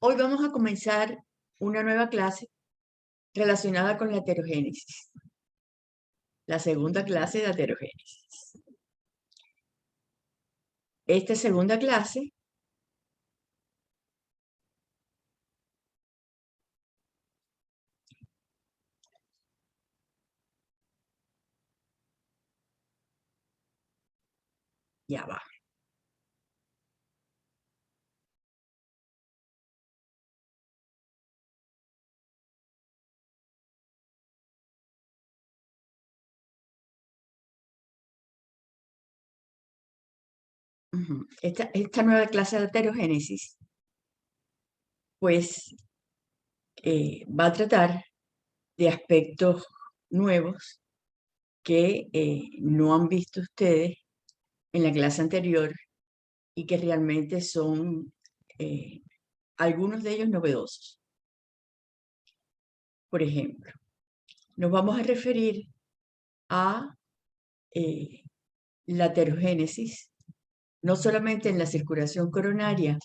Hoy vamos a comenzar una nueva clase relacionada con la heterogénesis, la segunda clase de heterogénesis. Esta segunda clase ya va. Esta nueva clase de heterogénesis, pues, va a tratar de aspectos nuevos que no han visto ustedes en la clase anterior y que realmente son algunos de ellos novedosos. Por ejemplo, nos vamos a referir a la heterogénesis, no solamente en la circulación coronaria,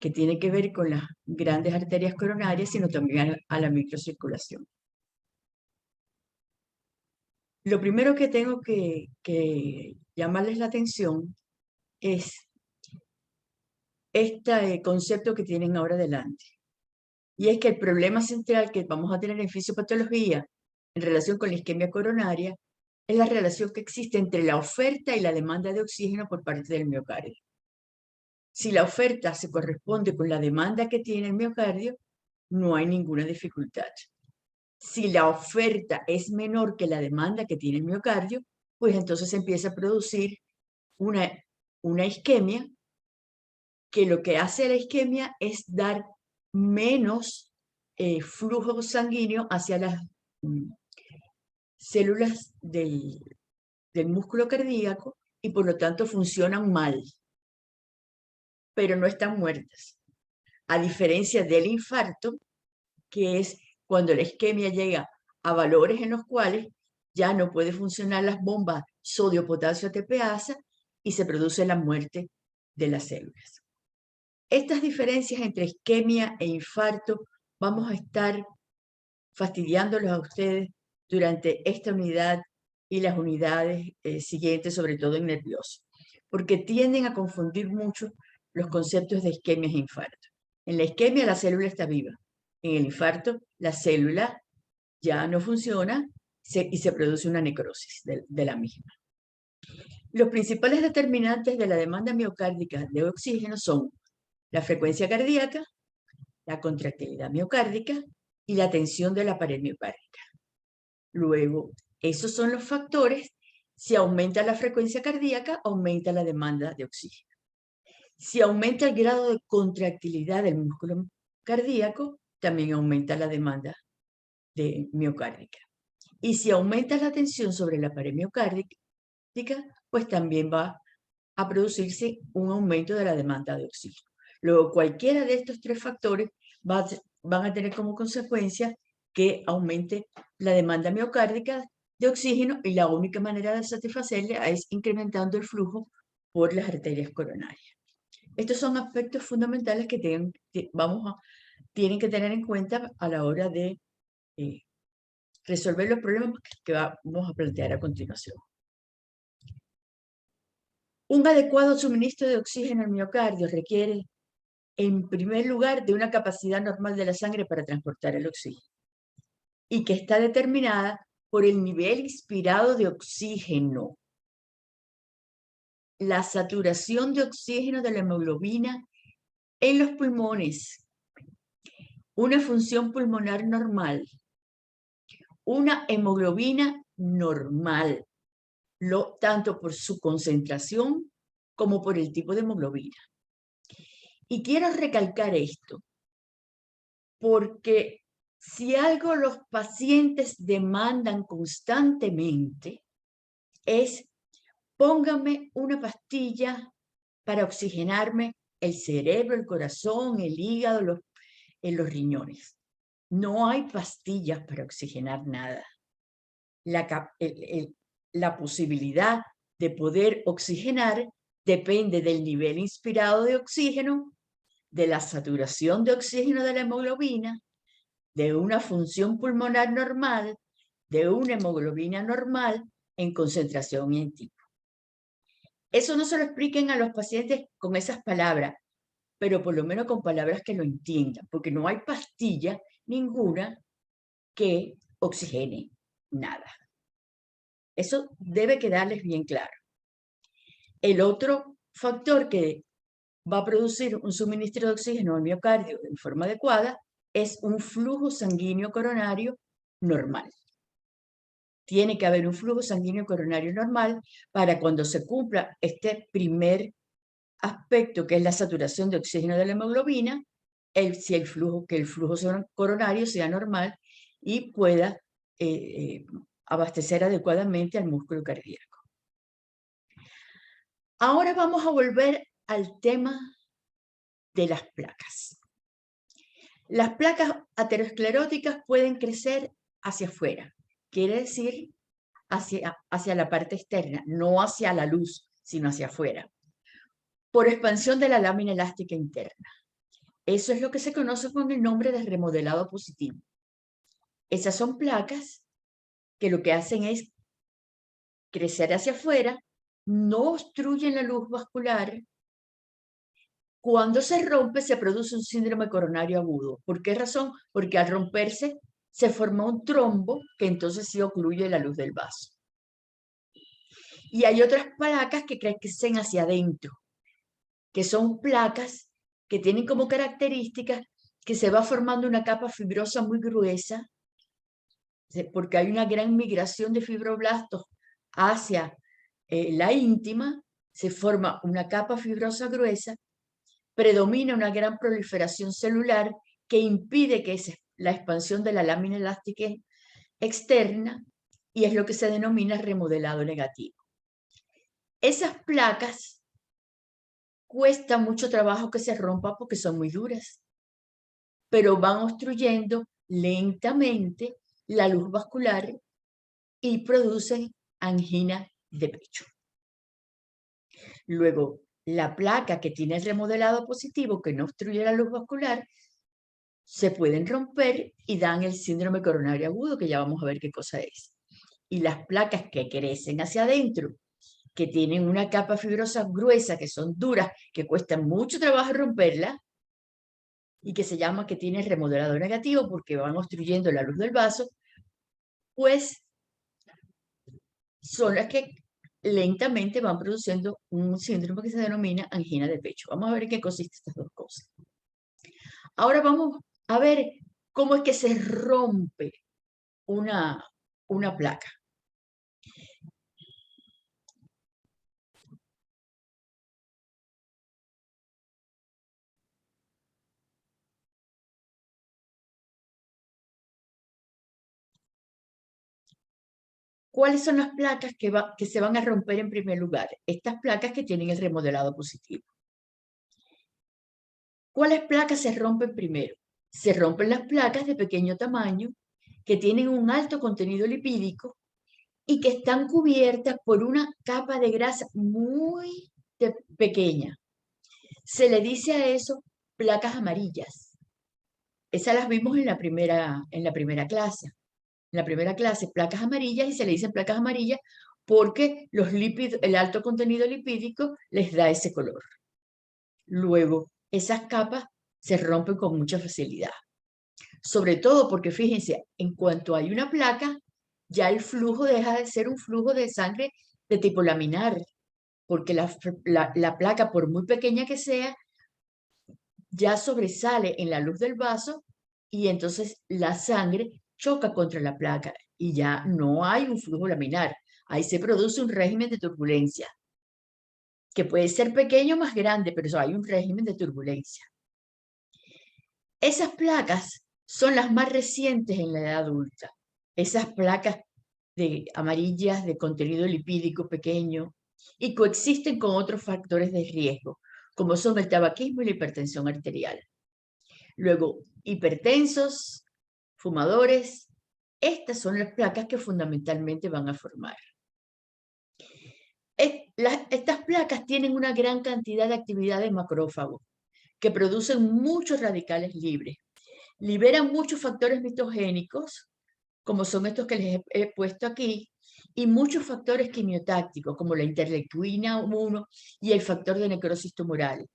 que tiene que ver con las grandes arterias coronarias, sino también a la microcirculación. Lo primero que tengo que llamarles la atención es este concepto que tienen ahora delante. Y es que el problema central que vamos a tener en fisiopatología en relación con la isquemia coronaria es la relación que existe entre la oferta y la demanda de oxígeno por parte del miocardio. Si la oferta se corresponde con la demanda que tiene el miocardio, no hay ninguna dificultad. Si la oferta es menor que la demanda que tiene el miocardio, pues entonces se empieza a producir una isquemia, que lo que hace la isquemia es dar menos flujo sanguíneo hacia las células del músculo cardíaco y por lo tanto funcionan mal, pero no están muertas. A diferencia del infarto, que es cuando la isquemia llega a valores en los cuales ya no puede funcionar las bombas sodio-potasio ATPasa y se produce la muerte de las células. Estas diferencias entre isquemia e infarto vamos a estar fastidiándolos a ustedes durante esta unidad y las unidades siguientes, sobre todo en nervioso, porque tienden a confundir mucho los conceptos de isquemia e infarto. En la isquemia la célula está viva, en el infarto la célula ya no funciona y se produce una necrosis de la misma. Los principales determinantes de la demanda miocárdica de oxígeno son la frecuencia cardíaca, la contractilidad miocárdica y la tensión de la pared miocárdica. Luego, esos son los factores. Si aumenta la frecuencia cardíaca, aumenta la demanda de oxígeno. Si aumenta el grado de contractilidad del músculo cardíaco, también aumenta la demanda de miocárdica. Y si aumenta la tensión sobre la pared miocárdica, pues también va a producirse un aumento de la demanda de oxígeno. Luego, cualquiera de estos tres factores van a tener como consecuencia que aumente la demanda miocárdica de oxígeno y la única manera de satisfacerla es incrementando el flujo por las arterias coronarias. Estos son aspectos fundamentales que tienen que tener en cuenta a la hora de resolver los problemas que vamos a plantear a continuación. Un adecuado suministro de oxígeno al miocardio requiere, en primer lugar, de una capacidad normal de la sangre para transportar el oxígeno y que está determinada por el nivel inspirado de oxígeno, la saturación de oxígeno de la hemoglobina en los pulmones, una función pulmonar normal, una hemoglobina normal, tanto por su concentración como por el tipo de hemoglobina. Y quiero recalcar esto, porque si algo los pacientes demandan constantemente es: póngame una pastilla para oxigenarme el cerebro, el corazón, el hígado, los riñones. No hay pastillas para oxigenar nada. La posibilidad de poder oxigenar depende del nivel inspirado de oxígeno, de la saturación de oxígeno de la hemoglobina, de una función pulmonar normal, de una hemoglobina normal en concentración y en tipo. Eso no se lo expliquen a los pacientes con esas palabras, pero por lo menos con palabras que lo entiendan, porque no hay pastilla ninguna que oxigene nada. Eso debe quedarles bien claro. El otro factor que va a producir un suministro de oxígeno al miocardio de forma adecuada es un flujo sanguíneo coronario normal. Tiene que haber un flujo sanguíneo coronario normal para cuando se cumpla este primer aspecto, que es la saturación de oxígeno de la hemoglobina, que el flujo coronario sea normal y pueda abastecer adecuadamente al músculo cardíaco. Ahora vamos a volver al tema de las placas. Las placas ateroscleróticas pueden crecer hacia afuera, quiere decir hacia la parte externa, no hacia la luz, sino hacia afuera, por expansión de la lámina elástica interna. Eso es lo que se conoce con el nombre de remodelado positivo. Esas son placas que lo que hacen es crecer hacia afuera, no obstruyen la luz vascular. Cuando se rompe, se produce un síndrome coronario agudo. ¿Por qué razón? Porque al romperse se forma un trombo que entonces sí ocluye la luz del vaso. Y hay otras placas que crecen hacia adentro, que son placas que tienen como características que se va formando una capa fibrosa muy gruesa, porque hay una gran migración de fibroblastos hacia la íntima, se forma una capa fibrosa gruesa, predomina una gran proliferación celular que impide que la expansión de la lámina elástica externa, y es lo que se denomina remodelado negativo. Esas placas cuesta mucho trabajo que se rompan porque son muy duras, pero van obstruyendo lentamente la luz vascular y producen angina de pecho. Luego, la placa que tiene el remodelado positivo, que no obstruye la luz vascular, se pueden romper y dan el síndrome coronario agudo, que ya vamos a ver qué cosa es. Y las placas que crecen hacia adentro, que tienen una capa fibrosa gruesa, que son duras, que cuestan mucho trabajo romperla, y que se llama que tiene remodelado negativo porque van obstruyendo la luz del vaso, pues son las que lentamente van produciendo un síndrome que se denomina angina de pecho. Vamos a ver en qué consisten estas dos cosas. Ahora vamos a ver cómo es que se rompe una placa. ¿Cuáles son las placas que se van a romper en primer lugar? Estas placas que tienen el remodelado positivo. ¿Cuáles placas se rompen primero? Se rompen las placas de pequeño tamaño que tienen un alto contenido lipídico y que están cubiertas por una capa de grasa muy pequeña. Se le dice a eso placas amarillas. Esas las vimos en la primera clase. En la primera clase, placas amarillas, y se le dicen placas amarillas porque los lípidos, el alto contenido lipídico les da ese color. Luego, esas capas se rompen con mucha facilidad. Sobre todo porque, fíjense, en cuanto hay una placa, ya el flujo deja de ser un flujo de sangre de tipo laminar, porque la placa, por muy pequeña que sea, ya sobresale en la luz del vaso y entonces la sangre choca contra la placa y ya no hay un flujo laminar. Ahí se produce un régimen de turbulencia, que puede ser pequeño o más grande, pero eso, hay un régimen de turbulencia. Esas placas son las más recientes en la edad adulta. Esas placas amarillas de contenido lipídico pequeño y coexisten con otros factores de riesgo, como son el tabaquismo y la hipertensión arterial. Luego, hipertensos, fumadores, estas son las placas que fundamentalmente van a formar. Estas placas tienen una gran cantidad de actividad de macrófagos, que producen muchos radicales libres. Liberan muchos factores mitogénicos, como son estos que les he puesto aquí, y muchos factores quimiotácticos, como la interleuquina 1 y el factor de necrosis tumoral.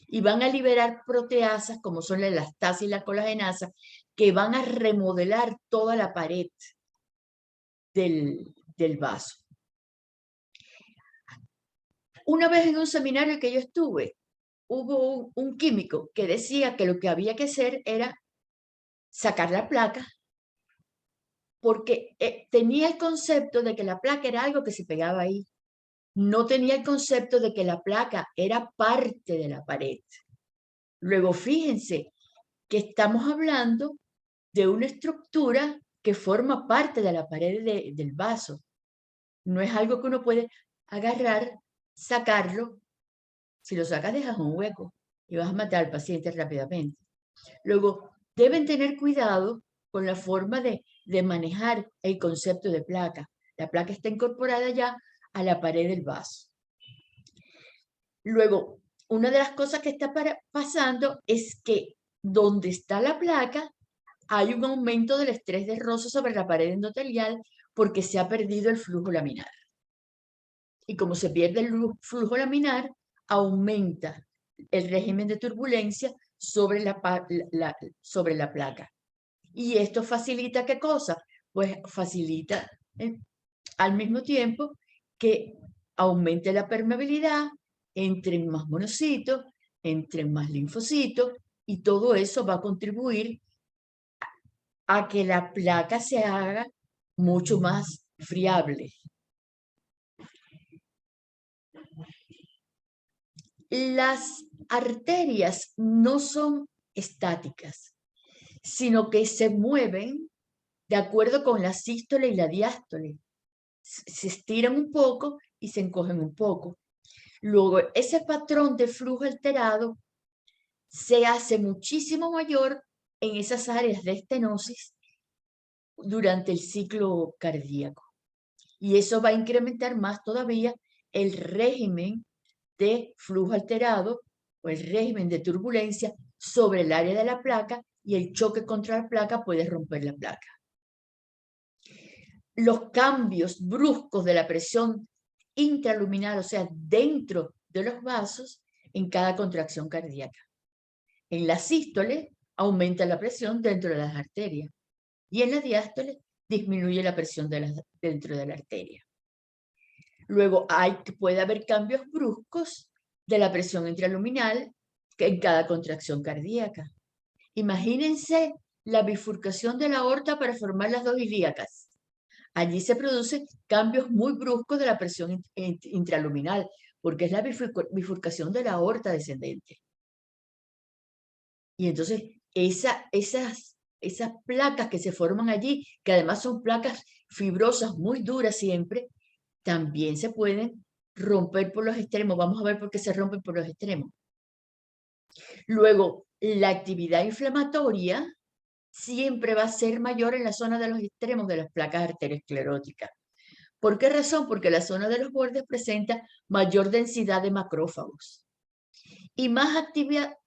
Y van a liberar proteasas, como son la elastasa y la colagenasa, que van a remodelar toda la pared del vaso. Una vez en un seminario que yo estuve, hubo un químico que decía que lo que había que hacer era sacar la placa, porque tenía el concepto de que la placa era algo que se pegaba ahí. No tenía el concepto de que la placa era parte de la pared. Luego, fíjense que estamos hablando de una estructura que forma parte de la pared del vaso. No es algo que uno puede agarrar, sacarlo. Si lo sacas, dejas un hueco y vas a matar al paciente rápidamente. Luego, deben tener cuidado con la forma de manejar el concepto de placa. La placa está incorporada ya a la pared del vaso. Luego, una de las cosas que está pasando es que donde está la placa hay un aumento del estrés de rozo sobre la pared endotelial porque se ha perdido el flujo laminar. Y como se pierde el flujo laminar, aumenta el régimen de turbulencia sobre la placa. ¿Y esto facilita qué cosa? Pues facilita al mismo tiempo que aumente la permeabilidad, entren más monocitos, entren más linfocitos, y todo eso va a contribuir a que la placa se haga mucho más friable. Las arterias no son estáticas, sino que se mueven de acuerdo con la sístole y la diástole. Se estiran un poco y se encogen un poco. Luego, ese patrón de flujo alterado se hace muchísimo mayor en esas áreas de estenosis durante el ciclo cardíaco. Y eso va a incrementar más todavía el régimen de flujo alterado o el régimen de turbulencia sobre el área de la placa, y el choque contra la placa puede romper la placa. Los cambios bruscos de la presión intraluminal, o sea, dentro de los vasos, en cada contracción cardíaca. En la sístole aumenta la presión dentro de las arterias y en la diástole disminuye la presión dentro de la arteria. Luego puede haber cambios bruscos de la presión intraluminal en cada contracción cardíaca. Imagínense la bifurcación de la aorta para formar las dos ilíacas. Allí se producen cambios muy bruscos de la presión intraluminal, porque es la bifurcación de la aorta descendente. Y entonces esas placas que se forman allí, que además son placas fibrosas muy duras siempre, también se pueden romper por los extremos. Vamos a ver por qué se rompen por los extremos. Luego, la actividad inflamatoria siempre va a ser mayor en la zona de los extremos de las placas arterioscleróticas. ¿Por qué razón? Porque la zona de los bordes presenta mayor densidad de macrófagos y más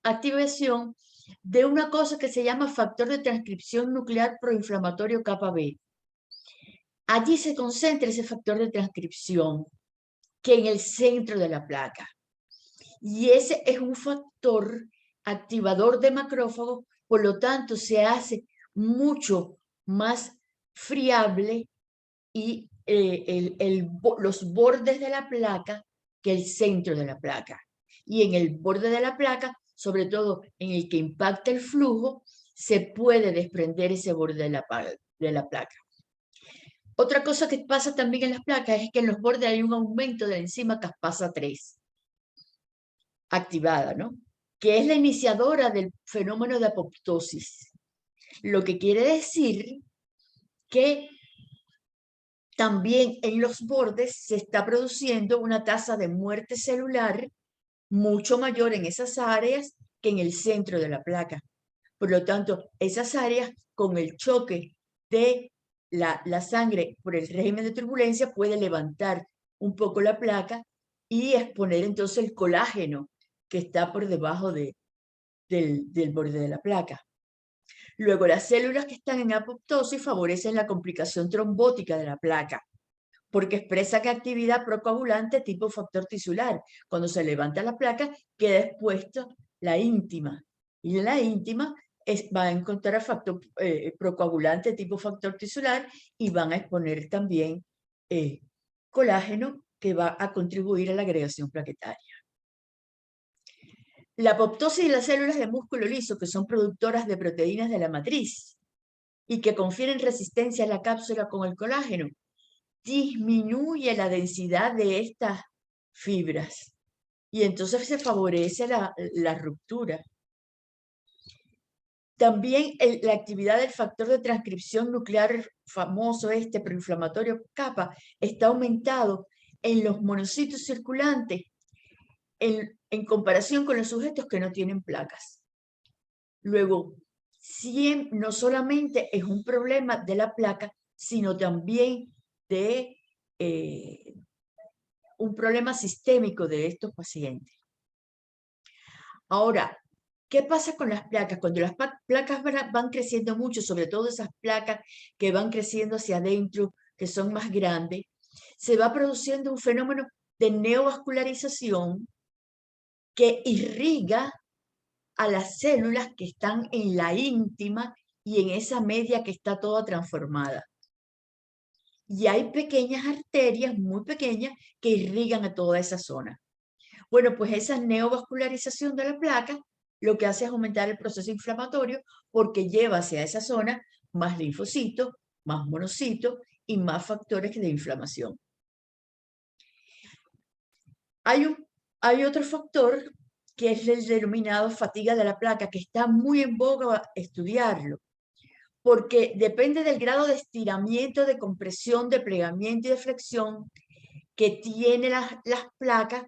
activación de una cosa que se llama factor de transcripción nuclear proinflamatorio kappa B. Allí se concentra ese factor de transcripción que en el centro de la placa. Y ese es un factor activador de macrófagos, por lo tanto se hace mucho más friable y los bordes de la placa que el centro de la placa. Y en el borde de la placa, sobre todo en el que impacta el flujo, se puede desprender ese borde de la placa. Otra cosa que pasa también en las placas es que en los bordes hay un aumento de la enzima caspasa 3 activada, ¿no? Que es la iniciadora del fenómeno de apoptosis. Lo que quiere decir que también en los bordes se está produciendo una tasa de muerte celular mucho mayor en esas áreas que en el centro de la placa. Por lo tanto, esas áreas con el choque de la sangre por el régimen de turbulencia puede levantar un poco la placa y exponer entonces el colágeno que está por debajo de del borde de la placa. Luego, las células que están en apoptosis favorecen la complicación trombótica de la placa, porque expresan actividad procoagulante tipo factor tisular. Cuando se levanta la placa, queda expuesta la íntima. Y en la íntima va a encontrar factor procoagulante tipo factor tisular y van a exponer también colágeno que va a contribuir a la agregación plaquetaria. La apoptosis de las células de músculo liso, que son productoras de proteínas de la matriz y que confieren resistencia a la cápsula con el colágeno, disminuye la densidad de estas fibras y entonces se favorece la ruptura. También la actividad del factor de transcripción nuclear famoso proinflamatorio kappa está aumentado en los monocitos circulantes en comparación con los sujetos que no tienen placas. Luego, no solamente es un problema de la placa, sino también de un problema sistémico de estos pacientes. Ahora, ¿qué pasa con las placas? Cuando las placas van creciendo mucho, sobre todo esas placas que van creciendo hacia adentro, que son más grandes, se va produciendo un fenómeno de neovascularización que irriga a las células que están en la íntima y en esa media que está toda transformada. Y hay pequeñas arterias muy pequeñas que irrigan a toda esa zona. Bueno, pues esa neovascularización de la placa lo que hace es aumentar el proceso inflamatorio porque lleva hacia esa zona más linfocitos, más monocitos y más factores de inflamación. Hay otro factor que es el denominado fatiga de la placa, que está muy en boga estudiarlo, porque depende del grado de estiramiento, de compresión, de plegamiento y de flexión que tienen las placas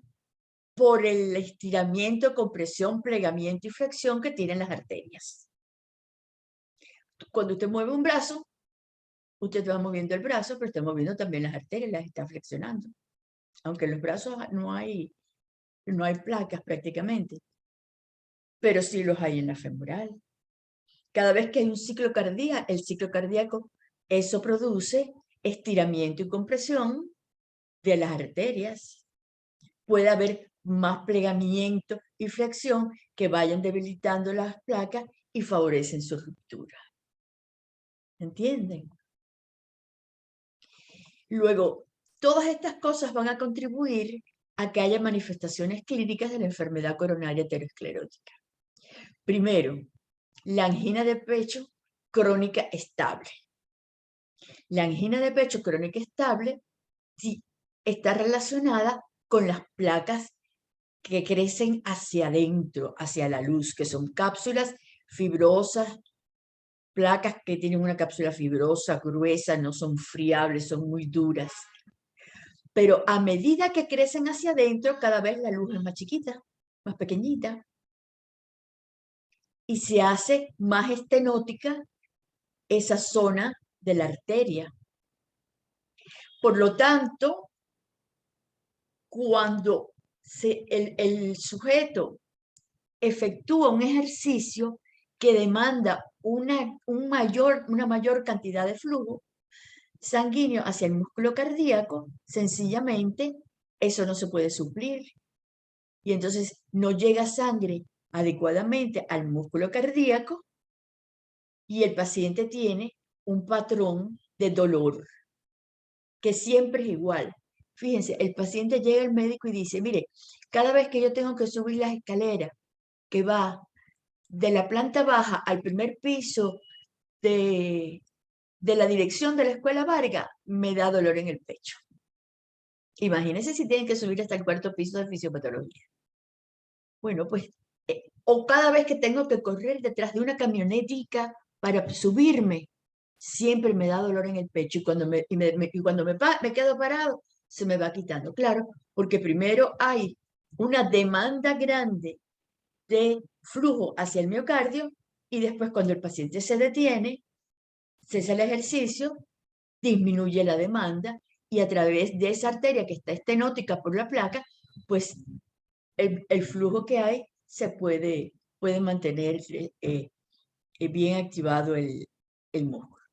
por el estiramiento, compresión, plegamiento y flexión que tienen las arterias. Cuando usted mueve un brazo, usted va moviendo el brazo, pero está moviendo también las arterias, las está flexionando. Aunque en los brazos no hay placas prácticamente, pero sí los hay en la femoral. Cada vez que hay un ciclo cardíaco, el ciclo cardíaco, eso produce estiramiento y compresión de las arterias. Puede haber más plegamiento y flexión que vayan debilitando las placas y favorecen su ruptura. ¿Entienden? Luego, todas estas cosas van a contribuir a que haya manifestaciones clínicas de la enfermedad coronaria aterosclerótica. Primero, la angina de pecho crónica estable. La angina de pecho crónica estable está relacionada con las placas que crecen hacia adentro, hacia la luz, que son cápsulas fibrosas, placas que tienen una cápsula fibrosa, gruesa, no son friables, son muy duras. Pero a medida que crecen hacia adentro, cada vez la luz es más chiquita, más pequeñita. Y se hace más estenótica esa zona de la arteria. Por lo tanto, cuando el sujeto efectúa un ejercicio que demanda una mayor cantidad de flujo sanguíneo hacia el músculo cardíaco, sencillamente eso no se puede suplir. Y entonces no llega sangre adecuadamente al músculo cardíaco y el paciente tiene un patrón de dolor que siempre es igual. Fíjense, el paciente llega al médico y dice, mire, cada vez que yo tengo que subir las escaleras que va de la planta baja al primer piso de la dirección de la Escuela Vargas, me da dolor en el pecho. Imagínense si tienen que subir hasta el cuarto piso de fisiopatología. Bueno, pues, o cada vez que tengo que correr detrás de una camionetica para subirme, siempre me da dolor en el pecho y cuando me quedo parado, se me va quitando. Claro, porque primero hay una demanda grande de flujo hacia el miocardio y después cuando el paciente se detiene, cesa el ejercicio, disminuye la demanda y a través de esa arteria que está estenótica por la placa, pues el flujo que hay se puede pueden mantener bien activado el músculo.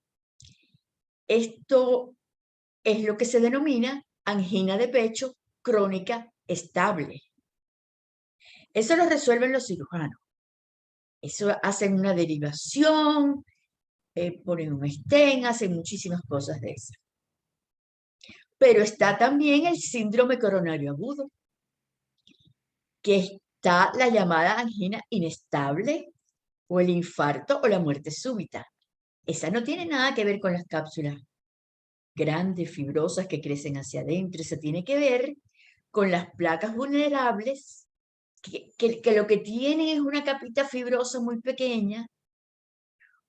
Esto es lo que se denomina angina de pecho crónica estable. Eso lo resuelven los cirujanos. Eso hacen una derivación, ponen un stent, hacen muchísimas cosas de esas. Pero está también el síndrome coronario agudo, que está la llamada angina inestable, o el infarto o la muerte súbita. Esa no tiene nada que ver con las cápsulas grandes, fibrosas que crecen hacia adentro. Esa tiene que ver con las placas vulnerables, que lo que tienen es una capita fibrosa muy pequeña,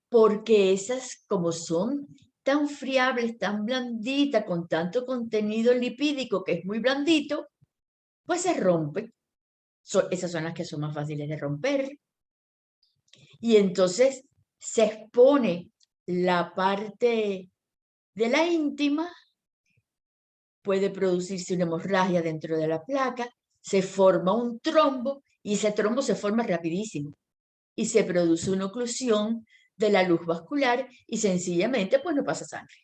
porque esas, como son tan friables, tan blanditas, con tanto contenido lipídico que es muy blandito, pues se rompen. Esas son las que son más fáciles de romper. Y entonces se expone la parte de la íntima, puede producirse una hemorragia dentro de la placa, se forma un trombo y ese trombo se forma rapidísimo y se produce una oclusión de la luz vascular y sencillamente pues no pasa sangre.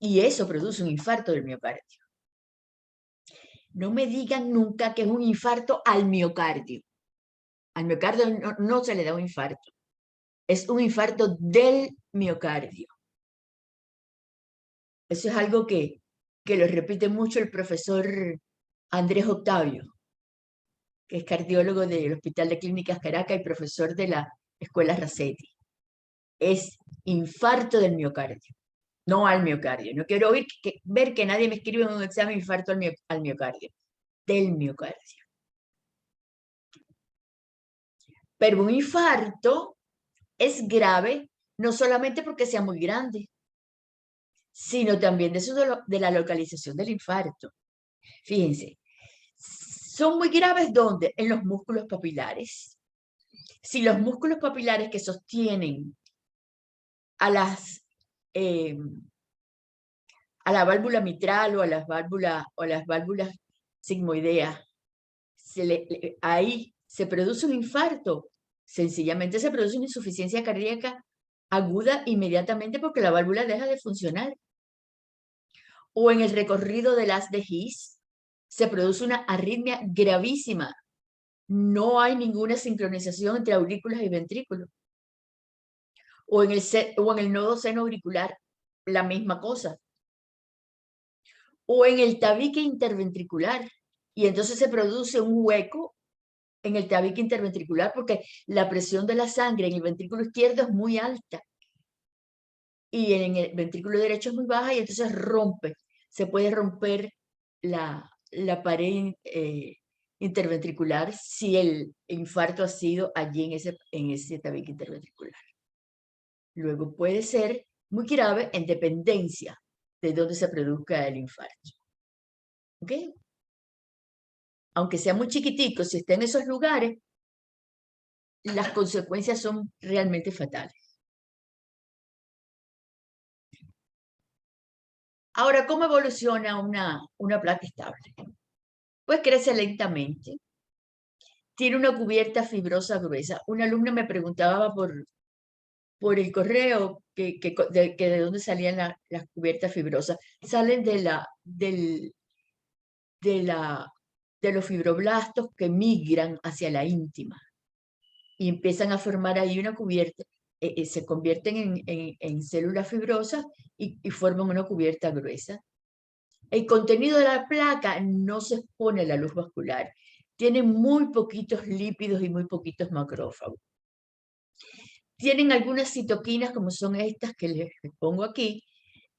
Y eso produce un infarto del miocardio. No me digan nunca que es un infarto al miocardio. Al miocardio no se le da un infarto. Es un infarto del miocardio. Eso es algo que lo repite mucho el profesor Andrés Octavio, que es cardiólogo del Hospital de Clínicas Caracas y profesor de la Escuela Racetti. Es infarto del miocardio, no al miocardio. No quiero ver que nadie me escribe en un examen infarto al miocardio, del miocardio. Pero un infarto es grave no solamente porque sea muy grande, sino también de la localización del infarto. Fíjense, son muy graves ¿dónde? En los músculos papilares. Si los músculos papilares que sostienen a la válvula mitral o a las válvulas sigmoideas, ahí se produce un infarto, sencillamente se produce una insuficiencia cardíaca aguda inmediatamente porque la válvula deja de funcionar. O en el recorrido del haz de His, se produce una arritmia gravísima. No hay ninguna sincronización entre aurículas y ventrículos. O en el nodo seno auricular, la misma cosa. O en el tabique interventricular. Y entonces se produce un hueco en el tabique interventricular porque la presión de la sangre en el ventrículo izquierdo es muy alta. Y en el ventrículo derecho es muy baja y entonces rompe. Se puede romper la pared interventricular si el infarto ha sido allí en ese tabique interventricular. Luego puede ser muy grave en dependencia de dónde se produzca el infarto. ¿Ok? Aunque sea muy chiquitico, si está en esos lugares, las consecuencias son realmente fatales. Ahora, ¿cómo evoluciona una placa estable? Pues crece lentamente. Tiene una cubierta fibrosa gruesa. Una alumna me preguntaba por el correo que de dónde salían las cubiertas fibrosas. Salen de los fibroblastos que migran hacia la íntima y empiezan a formar ahí una cubierta. Se convierten en células fibrosas y forman una cubierta gruesa. El contenido de la placa no se expone a la luz vascular. Tiene muy poquitos lípidos y muy poquitos macrófagos. Tienen algunas citoquinas, como son estas que les pongo aquí,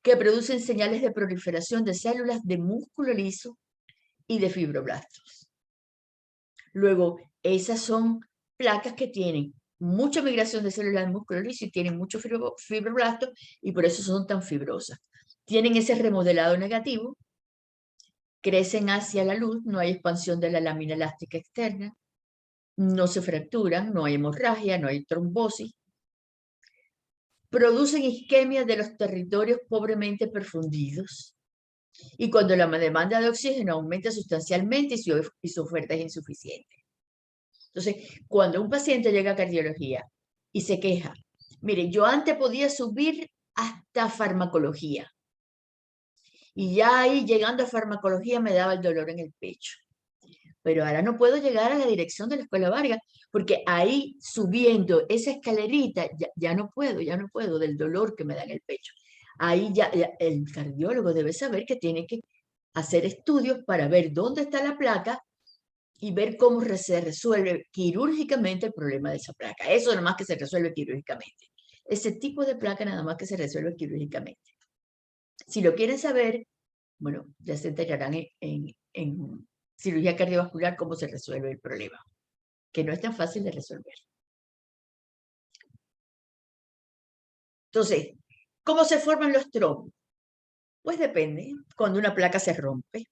que producen señales de proliferación de células de músculo liso y de fibroblastos. Luego, esas son placas que tienen mucha migración de células de músculo liso y tienen mucho fibroblastos y por eso son tan fibrosas. Tienen ese remodelado negativo, crecen hacia la luz, no hay expansión de la lámina elástica externa, no se fracturan, no hay hemorragia, no hay trombosis. Producen isquemia de los territorios pobremente perfundidos. Y cuando la demanda de oxígeno aumenta sustancialmente y su oferta es insuficiente. Entonces, cuando un paciente llega a cardiología y se queja, mire, yo antes podía subir hasta farmacología, y ya ahí llegando a farmacología me daba el dolor en el pecho. Pero ahora no puedo llegar a la dirección de la Escuela Vargas, porque ahí subiendo esa escalerita ya no puedo del dolor que me da en el pecho. Ahí ya el cardiólogo debe saber que tiene que hacer estudios para ver dónde está la placa y ver cómo se resuelve quirúrgicamente el problema de esa placa. Eso nada más que se resuelve quirúrgicamente. Ese tipo de placa nada más que se resuelve quirúrgicamente. Si lo quieren saber, bueno, ya se enterarán en cirugía cardiovascular cómo se resuelve el problema, que no es tan fácil de resolver. Entonces, ¿cómo se forman los trombos? Pues depende, cuando una placa se rompe.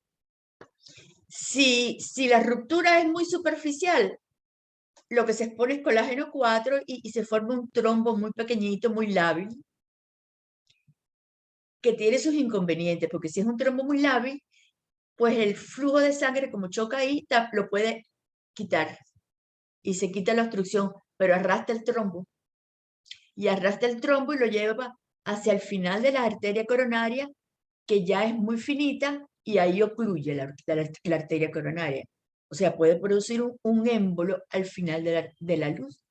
Si la ruptura es muy superficial, lo que se expone es colágeno 4 y se forma un trombo muy pequeñito, muy lábil, que tiene sus inconvenientes, porque si es un trombo muy lábil, pues el flujo de sangre, como choca ahí, lo puede quitar y se quita la obstrucción, pero arrastra el trombo. Y arrastra el trombo y lo lleva hacia el final de la arteria coronaria, que ya es muy finita, y ahí ocluye la arteria coronaria. O sea, puede producir un émbolo al final de la luz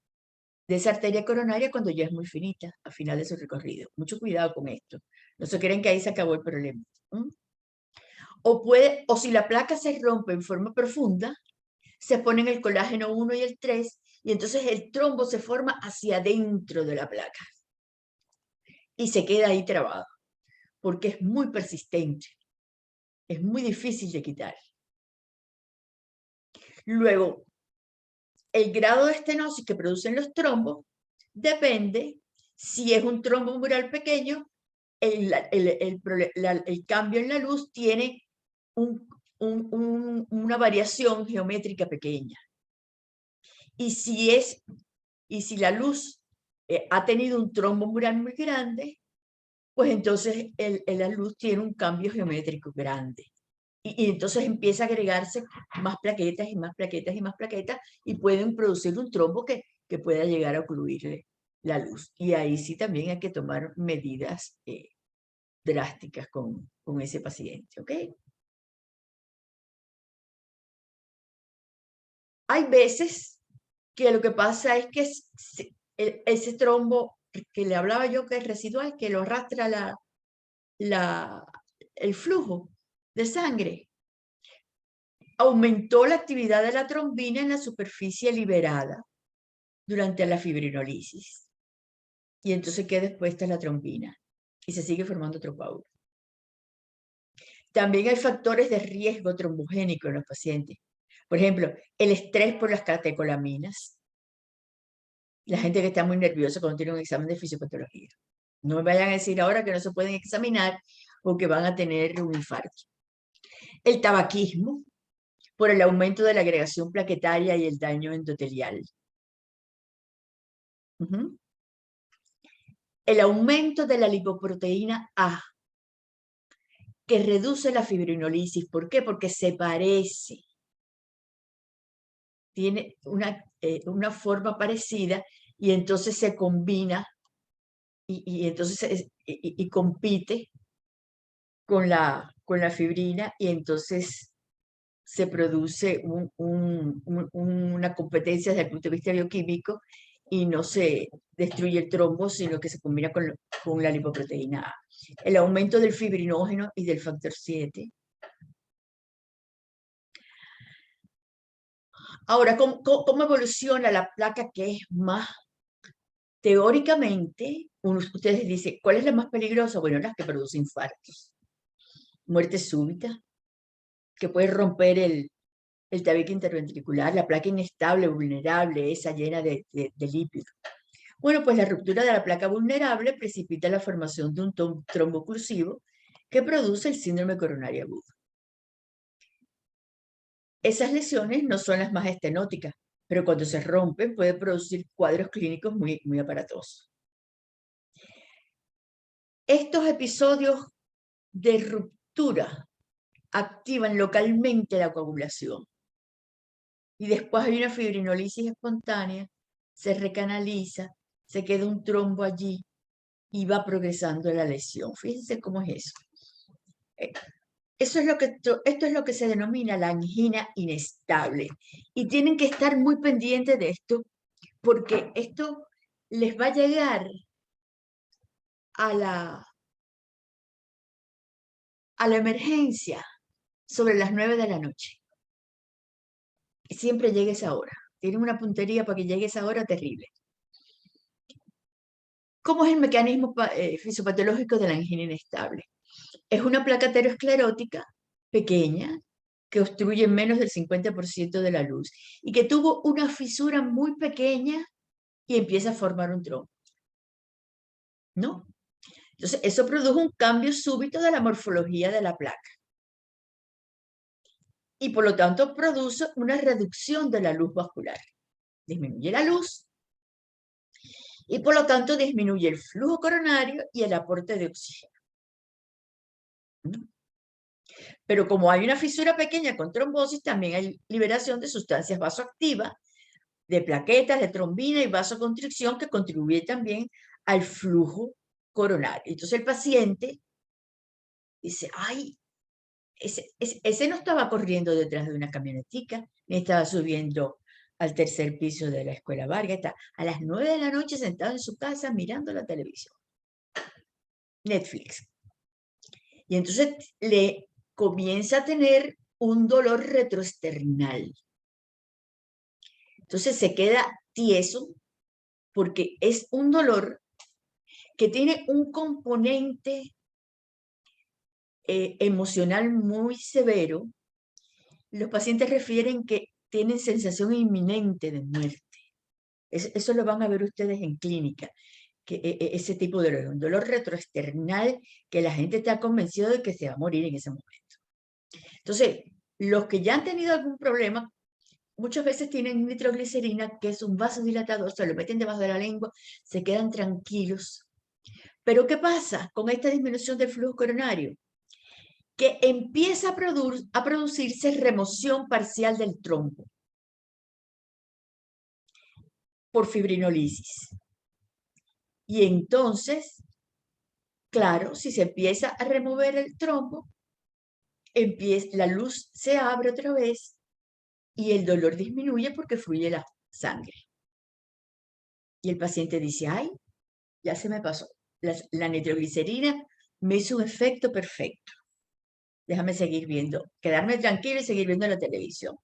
de esa arteria coronaria cuando ya es muy finita, al final de su recorrido. Mucho cuidado con esto. No se creen que ahí se acabó el problema. O si la placa se rompe en forma profunda, se ponen el colágeno 1 y el 3, y entonces el trombo se forma hacia adentro de la placa y se queda ahí trabado, porque es muy persistente, es muy difícil de quitar. Luego, el grado de estenosis que producen los trombos depende si es un trombo mural pequeño, el cambio en la luz tiene una variación geométrica pequeña. Y si la luz ha tenido un trombo mural muy grande, pues entonces la luz tiene un cambio geométrico grande. Y entonces empieza a agregarse más plaquetas y más plaquetas y más plaquetas y pueden producir un trombo que pueda llegar a ocluirle la luz. Y ahí sí también hay que tomar medidas drásticas con ese paciente, ¿ok? Hay veces que lo que pasa es que ese trombo que le hablaba yo que es residual, que lo arrastra el flujo de sangre, aumentó la actividad de la trombina en la superficie liberada durante la fibrinolisis. Y entonces queda expuesta la trombina y se sigue formando otro coágulo. También hay factores de riesgo trombogénico en los pacientes. Por ejemplo, el estrés por las catecolaminas. La gente que está muy nerviosa cuando tiene un examen de fisiopatología. No me vayan a decir ahora que no se pueden examinar o que van a tener un infarto. El tabaquismo, por el aumento de la agregación plaquetaria y el daño endotelial. El aumento de la lipoproteína A, que reduce la fibrinolisis. ¿Por qué? Porque se parece. Tiene una forma parecida y entonces se combina y entonces compite con la fibrina y entonces se produce una competencia desde el punto de vista bioquímico y no se destruye el trombo, sino que se combina con la lipoproteína A. El aumento del fibrinógeno y del factor 7. Ahora, ¿cómo evoluciona la placa que es más? Teóricamente, ustedes dicen, ¿cuál es la más peligrosa? Bueno, las que producen infartos. Muerte súbita, que puede romper el tabique interventricular, la placa inestable, vulnerable, esa llena de lípidos. Bueno, pues la ruptura de la placa vulnerable precipita la formación de un trombo oclusivo que produce el síndrome coronario agudo. Esas lesiones no son las más estenóticas, pero cuando se rompen puede producir cuadros clínicos muy, muy aparatosos. Estos episodios de ruptura activan localmente la coagulación. y después hay una fibrinolisis espontánea, se recanaliza, se queda un trombo allí y va progresando la lesión. Fíjense cómo es eso. Esto es lo que se denomina la angina inestable. Y tienen que estar muy pendientes de esto, porque esto les va a llegar a la emergencia sobre las 9 de la noche. Y siempre llega esa hora. Tienen una puntería para que llegue esa hora terrible. ¿Cómo es el mecanismo fisiopatológico de la angina inestable? Es una placa aterosclerótica pequeña que obstruye menos del 50% de la luz y que tuvo una fisura muy pequeña y empieza a formar un trombo, ¿no? Entonces, eso produjo un cambio súbito de la morfología de la placa. Y por lo tanto produce una reducción de la luz vascular. Disminuye la luz y por lo tanto disminuye el flujo coronario y el aporte de oxígeno. Pero como hay una fisura pequeña con trombosis, también hay liberación de sustancias vasoactivas, de plaquetas, de trombina y vasoconstricción que contribuye también al flujo coronario. Entonces el paciente dice, ay, ese no estaba corriendo detrás de una camionetica, ni estaba subiendo al tercer piso de la Escuela Vargas, está a las 9 de la noche sentado en su casa mirando la televisión. Netflix. Y entonces le comienza a tener un dolor retroesternal. Entonces se queda tieso porque es un dolor que tiene un componente emocional muy severo. Los pacientes refieren que tienen sensación inminente de muerte. Eso lo van a ver ustedes en clínica, que ese tipo de dolor, un dolor retroesternal que la gente está convencida de que se va a morir en ese momento. Entonces, los que ya han tenido algún problema, muchas veces tienen nitroglicerina, que es un vasodilatador, se lo meten debajo de la lengua, se quedan tranquilos. Pero ¿qué pasa con esta disminución del flujo coronario? Que empieza a producirse remoción parcial del trombo por fibrinolisis. Y entonces, claro, si se empieza a remover el trombo, la luz se abre otra vez y el dolor disminuye porque fluye la sangre. Y el paciente dice, ay, ya se me pasó. La nitroglicerina me hizo un efecto perfecto. Déjame seguir viendo, quedarme tranquilo y seguir viendo la televisión.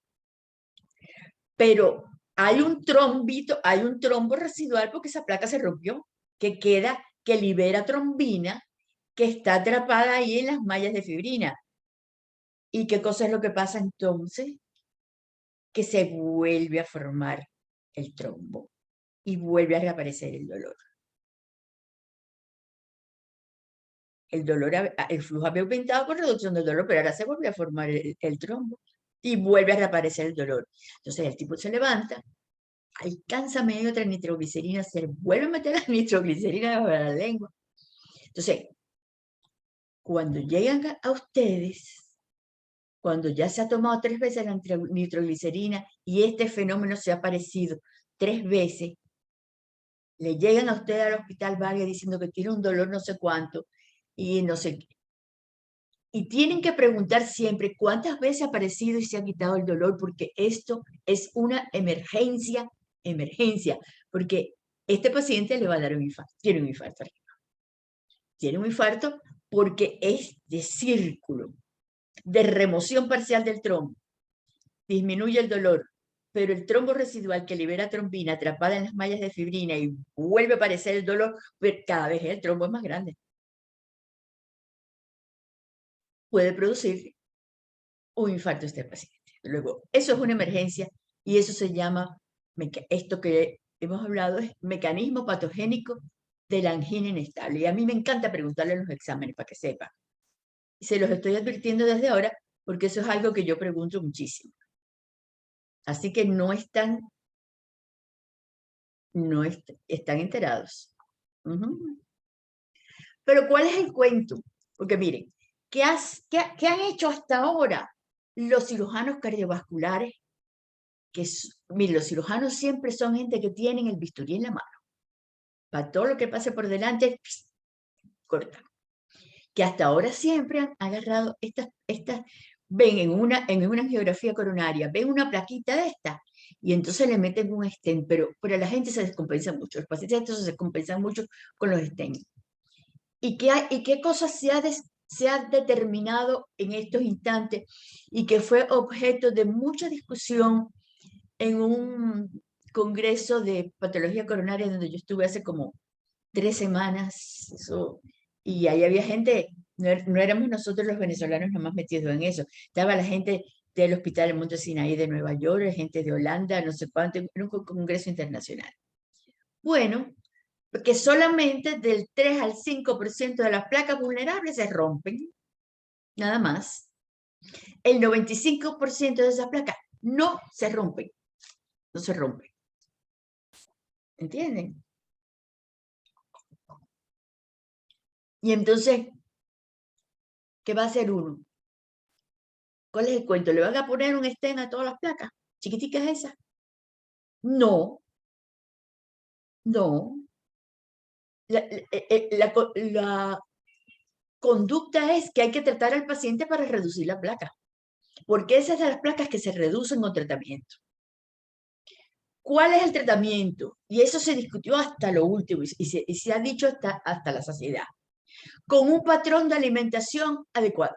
Pero hay un trombo residual porque esa placa se rompió, que libera trombina, que está atrapada ahí en las mallas de fibrina. ¿Y qué cosa es lo que pasa entonces? Que se vuelve a formar el trombo y vuelve a reaparecer el dolor. El flujo había aumentado con reducción del dolor, pero ahora se vuelve a formar el trombo y vuelve a reaparecer el dolor. Entonces el tipo se levanta, alcanza medio otra nitroglicerina, se vuelve a meter la nitroglicerina debajo de la lengua. Entonces, cuando llegan a ustedes, cuando ya se ha tomado 3 veces la nitroglicerina y este fenómeno se ha aparecido 3 veces, le llegan a ustedes al hospital Vargas diciendo que tiene un dolor no sé cuánto y no sé qué. Y tienen que preguntar siempre cuántas veces ha aparecido y se ha quitado el dolor, porque esto es una emergencia, porque este paciente le va a dar un infarto, tiene un infarto. Tiene un infarto porque es de círculo, de remoción parcial del trombo. Disminuye el dolor, pero el trombo residual que libera trombina atrapada en las mallas de fibrina y vuelve a aparecer el dolor, pero cada vez el trombo es más grande. Puede producir un infarto a este paciente. Luego, eso es una emergencia y eso se llama, esto que hemos hablado es mecanismo patogénico de la angina inestable. Y a mí me encanta preguntarle en los exámenes para que sepan. Y se los estoy advirtiendo desde ahora porque eso es algo que yo pregunto muchísimo. Así que están enterados. Pero ¿cuál es el cuento? Porque miren, ¿qué han hecho hasta ahora los cirujanos cardiovasculares mire, los cirujanos siempre son gente que tienen el bisturí en la mano. Para todo lo que pase por delante, cortan. Que hasta ahora siempre han agarrado ven en una angiografía coronaria, ven una plaquita de esta, y entonces le meten un stent, pero la gente se descompensa mucho, los pacientes estos se descompensan mucho con los stents. ¿Y qué cosas se ha determinado en estos instantes y que fue objeto de mucha discusión en un congreso de patología coronaria donde yo estuve hace como 3 semanas? Y ahí había gente, no éramos nosotros los venezolanos nomás metidos en eso, estaba la gente del Hospital Monte Sinaí de Nueva York, gente de Holanda, no sé cuánto, era un congreso internacional. Bueno, porque solamente del 3 al 5% de las placas vulnerables se rompen, nada más. El 95% de esas placas no se rompen, no se rompen. ¿Entienden? Y entonces, ¿qué va a hacer uno? ¿Cuál es el cuento? ¿Le van a poner un stent a todas las placas? ¿Chiquiticas esas? No, no. La conducta es que hay que tratar al paciente para reducir la placa, porque esas son las placas que se reducen con tratamiento. ¿Cuál es el tratamiento? Y eso se discutió hasta lo último y se ha dicho hasta la saciedad. Con un patrón de alimentación adecuado,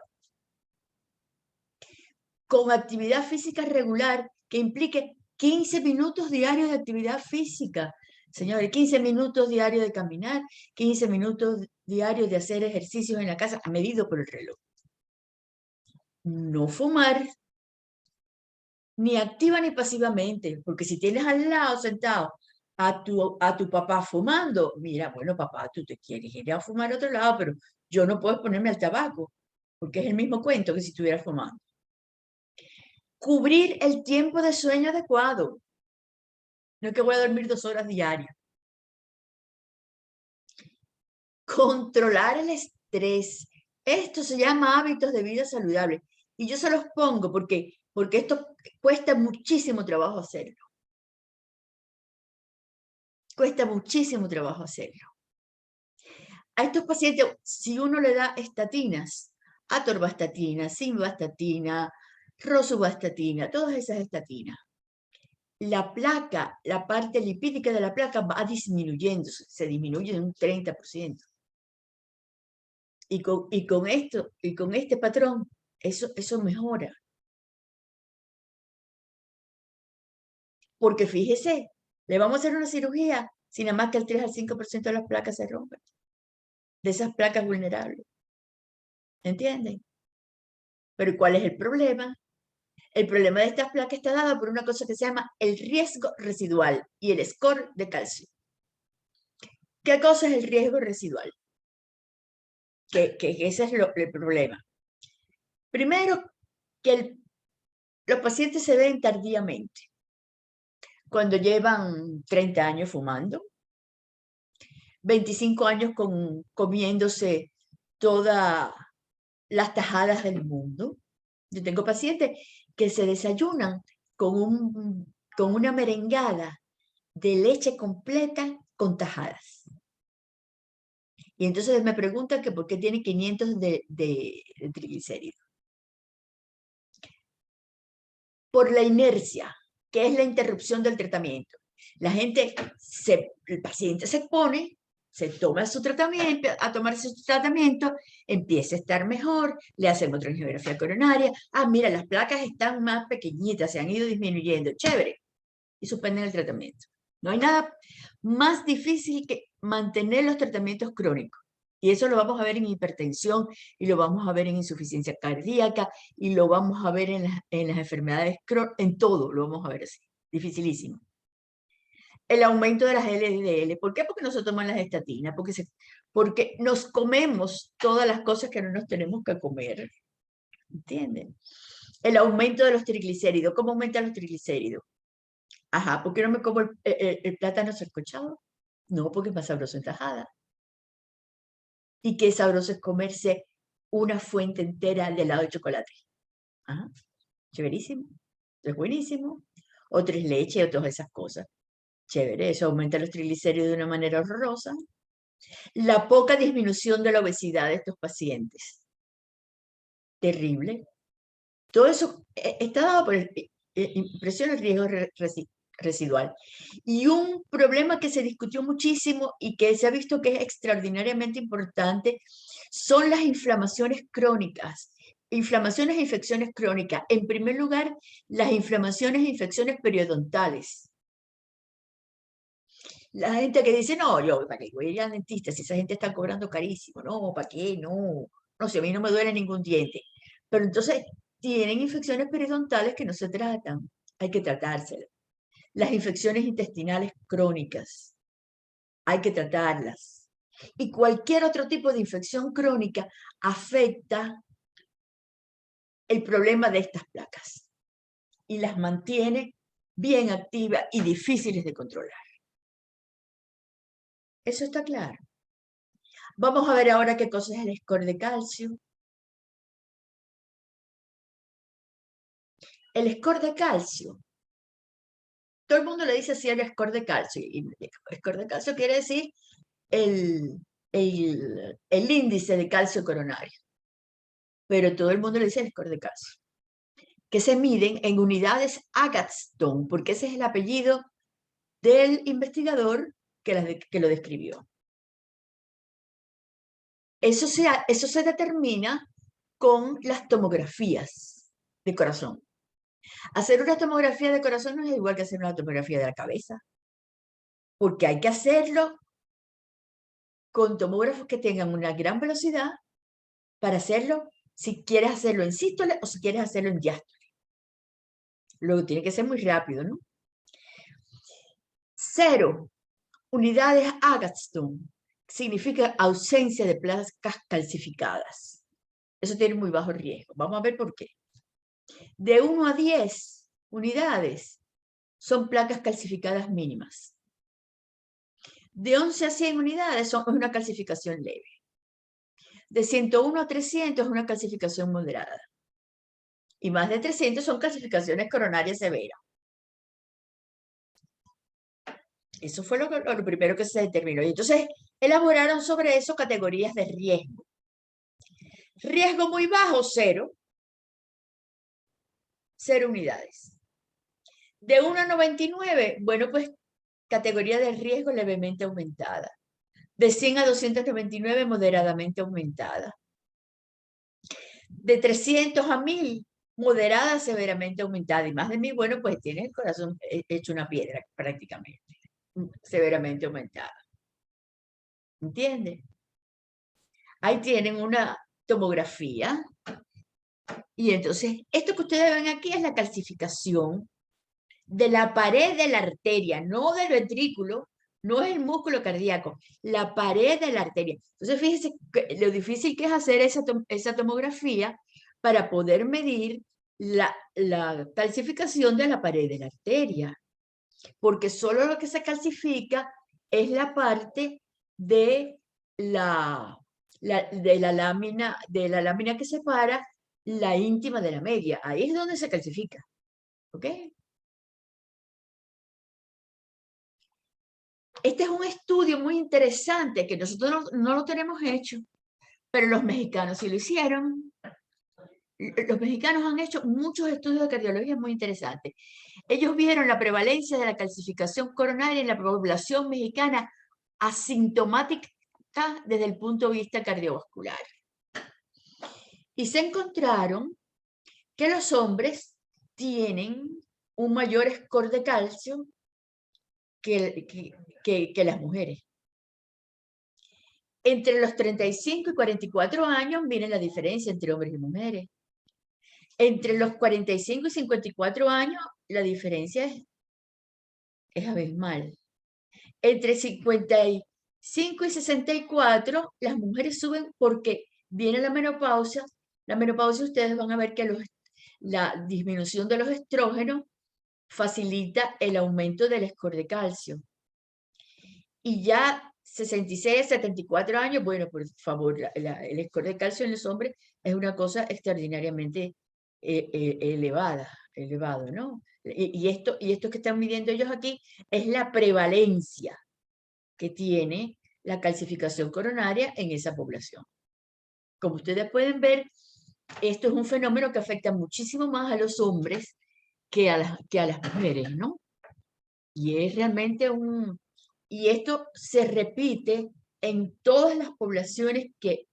con actividad física regular que implique 15 minutos diarios de actividad física. Señores, 15 minutos diarios de caminar, 15 minutos diarios de hacer ejercicios en la casa, medido por el reloj. No fumar, ni activa ni pasivamente, porque si tienes al lado sentado a tu papá fumando, mira, bueno, papá, tú te quieres ir a fumar a otro lado, pero yo no puedo ponerme al tabaco, porque es el mismo cuento que si estuvieras fumando. Cubrir el tiempo de sueño adecuado. No es que voy a dormir 2 horas diarias. Controlar el estrés. Esto se llama hábitos de vida saludable. Y yo se los pongo porque esto cuesta muchísimo trabajo hacerlo. Cuesta muchísimo trabajo hacerlo. A estos pacientes, si uno le da estatinas, atorvastatina, simvastatina, rosuvastatina, todas esas estatinas, la placa, la parte lipídica de la placa va disminuyendo, se disminuye en un 30%. Y con este patrón, eso mejora. Porque fíjese, le vamos a hacer una cirugía si nada más que el 3 al 5% de las placas se rompen. De esas placas vulnerables. ¿Entienden? Pero ¿cuál es el problema? El problema de estas placas está dado por una cosa que se llama el riesgo residual y el score de calcio. ¿Qué cosa es el riesgo residual? Que ese es el problema. Primero, que los pacientes se ven tardíamente. Cuando llevan 30 años fumando, 25 años comiéndose todas las tajadas del mundo. Yo tengo pacientes que se desayunan con una merengada de leche completa con tajadas. Y entonces me preguntan que por qué tiene 500 de triglicéridos. Por la inercia, que es la interrupción del tratamiento. El paciente se pone, se toma su tratamiento, a tomarse su tratamiento, empieza a estar mejor, le hacen otra angiografía coronaria. Ah, mira, las placas están más pequeñitas, se han ido disminuyendo, chévere. Y suspenden el tratamiento. No hay nada más difícil que mantener los tratamientos crónicos. Y eso lo vamos a ver en hipertensión, y lo vamos a ver en insuficiencia cardíaca, y lo vamos a ver en las enfermedades crónicas, en todo lo vamos a ver así. Dificilísimo. El aumento de las LDL. ¿Por qué? Porque no se toman las estatinas, porque nos comemos todas las cosas que no nos tenemos que comer. ¿Entienden? El aumento de los triglicéridos. ¿Cómo aumentan los triglicéridos? Ajá, ¿por qué no me como el plátano sancochado? No, porque es más sabroso en tajada. Y qué sabroso es comerse una fuente entera de helado de chocolate. Ajá, chéverísimo, es buenísimo. o tres leches, o todas esas cosas. Chévere, eso aumenta los triglicéridos de una manera horrorosa. La poca disminución de la obesidad de estos pacientes. Terrible. Todo eso está dado por presión al riesgo residual. Y un problema que se discutió muchísimo y que se ha visto que es extraordinariamente importante son las inflamaciones crónicas. Inflamaciones e infecciones crónicas. En primer lugar, las inflamaciones e infecciones periodontales. La gente que dice, no, yo, ¿para qué voy a ir al dentista si esa gente está cobrando carísimo? No, ¿para qué? No, no, si a mí no me duele ningún diente. Pero entonces tienen infecciones periodontales que no se tratan, hay que tratárselas. Las infecciones intestinales crónicas, hay que tratarlas. Y cualquier otro tipo de infección crónica afecta el problema de estas placas y las mantiene bien activas y difíciles de controlar. Eso está claro. Vamos a ver ahora qué cosa es el score de calcio. El score de calcio. Todo el mundo le dice así el score de calcio. Y el score de calcio quiere decir el índice de calcio coronario. Pero todo el mundo le dice el score de calcio. Que se miden en unidades Agatston, porque ese es el apellido del investigador que lo describió. Eso se determina con las tomografías de corazón. Hacer una tomografía de corazón no es igual que hacer una tomografía de la cabeza, porque hay que hacerlo con tomógrafos que tengan una gran velocidad para hacerlo, si quieres hacerlo en sístole o si quieres hacerlo en diástole. Luego tiene que ser muy rápido, ¿no? 0 unidades Agatston significa ausencia de placas calcificadas. Eso tiene muy bajo riesgo. Vamos a ver por qué. De 1 a 10 unidades son placas calcificadas mínimas. De 11 a 100 unidades es una calcificación leve. De 101 a 300 es una calcificación moderada. Y más de 300 son calcificaciones coronarias severas. Eso fue lo primero que se determinó. Y entonces elaboraron sobre eso categorías de riesgo. Riesgo muy bajo, 0. 0 unidades. De 1 a 99, bueno, pues categoría de riesgo levemente aumentada. De 100 a 299, moderadamente aumentada. De 300 a 1000, moderada, severamente aumentada. Y más de 1000, bueno, pues tiene el corazón hecho una piedra prácticamente. Severamente aumentada. ¿Entienden? Ahí tienen una tomografía. Y entonces, esto que ustedes ven aquí es la calcificación de la pared de la arteria, no del ventrículo, no es el músculo cardíaco, la pared de la arteria. Entonces, fíjense lo difícil que es hacer esa tomografía para poder medir la calcificación de la pared de la arteria. Porque solo lo que se calcifica es la parte de la lámina que separa la íntima de la media. Ahí es donde se calcifica. ¿Ok? Este es un estudio muy interesante que nosotros no lo tenemos hecho, pero los mexicanos sí lo hicieron. Los mexicanos han hecho muchos estudios de cardiología muy interesantes. Ellos vieron la prevalencia de la calcificación coronaria en la población mexicana asintomática desde el punto de vista cardiovascular. Y se encontraron que los hombres tienen un mayor score de calcio que las mujeres. Entre los 35 y 44 años, miren la diferencia entre hombres y mujeres. Entre los 45 y 54 años, la diferencia es abismal. Entre 55 y 64, las mujeres suben porque viene la menopausia. La menopausia, ustedes van a ver que la disminución de los estrógenos facilita el aumento del score de calcio. Y ya 66 a 74 años, bueno, por favor, el score de calcio en los hombres es una cosa extraordinariamente elevado, ¿no? y esto que están midiendo ellos aquí es la prevalencia que tiene la calcificación coronaria en esa población. Como ustedes pueden ver, esto es un fenómeno que afecta muchísimo más a los hombres que a las mujeres, ¿no? Y es realmente y esto se repite en todas las poblaciones que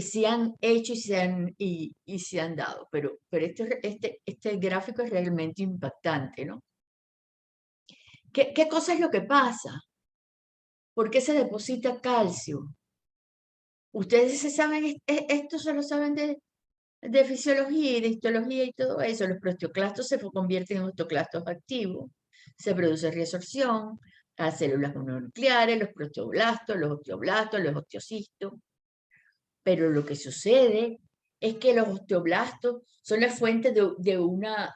se han hecho y se han dado. Pero este gráfico es realmente impactante, ¿no? ¿Qué cosa es lo que pasa? ¿Por qué se deposita calcio? Ustedes se saben, esto se lo saben de fisiología y de histología y todo eso. Los proteoclastos se convierten en osteoclastos activos, se produce reabsorción a células mononucleares, los proteoblastos, los osteoblastos, los osteocistos. Pero lo que sucede es que los osteoblastos son la fuente de una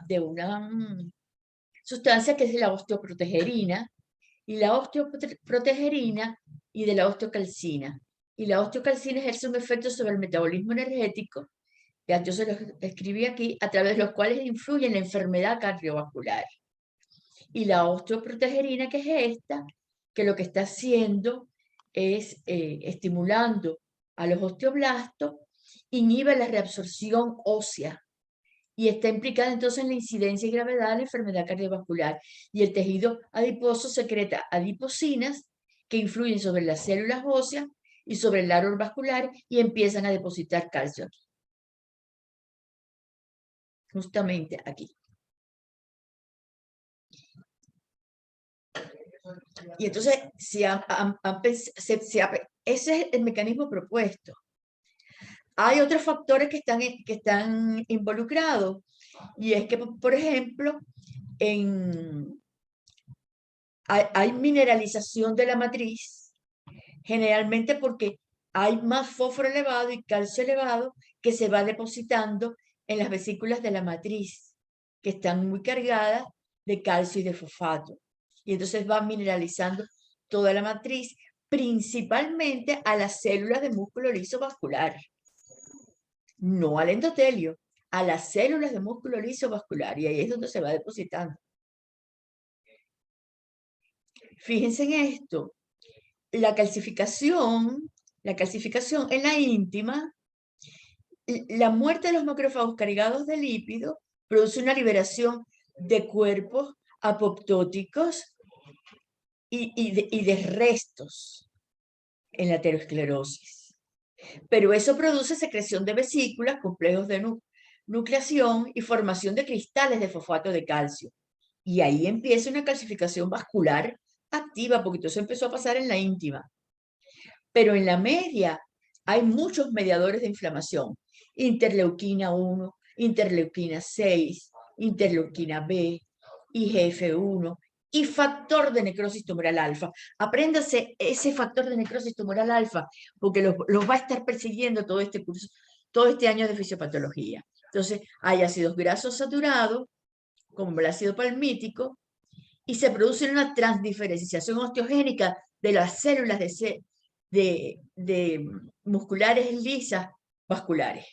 sustancia que es la osteoprotegerina, y la osteoprotegerina y de la osteocalcina. Y la osteocalcina ejerce un efecto sobre el metabolismo energético, ya yo se los escribí aquí, a través de los cuales influye en la enfermedad cardiovascular. Y la osteoprotegerina, que es esta, que lo que está haciendo es estimulando a los osteoblastos, inhibe la reabsorción ósea y está implicada entonces en la incidencia y gravedad de la enfermedad cardiovascular. Y el tejido adiposo secreta adipocinas que influyen sobre las células óseas y sobre el árbol vascular y empiezan a depositar calcio aquí. Justamente aquí. Y entonces, ese es el mecanismo propuesto. Hay otros factores que están involucrados, y es que, por ejemplo, hay mineralización de la matriz, generalmente porque hay más fósforo elevado y calcio elevado que se va depositando en las vesículas de la matriz, que están muy cargadas de calcio y de fosfato. Y entonces va mineralizando toda la matriz, principalmente a las células de músculo liso vascular, no al endotelio, a las células de músculo liso vascular, y ahí es donde se va depositando. Fíjense en esto, la calcificación en la íntima, la muerte de los macrófagos cargados de lípidos produce una liberación de cuerpos apoptóticos y de restos en la aterosclerosis. Pero eso produce secreción de vesículas, complejos de nucleación y formación de cristales de fosfato de calcio. Y ahí empieza una calcificación vascular activa, porque entonces empezó a pasar en la íntima. Pero en la media hay muchos mediadores de inflamación. Interleuquina 1, interleuquina 6, interleuquina B, IGF-1 y factor de necrosis tumoral alfa. Apréndase ese factor de necrosis tumoral alfa, porque los va a estar persiguiendo todo este curso, todo este año de fisiopatología. Entonces, hay ácidos grasos saturados, como el ácido palmítico, y se produce una transdiferenciación osteogénica de las células de musculares lisas vasculares.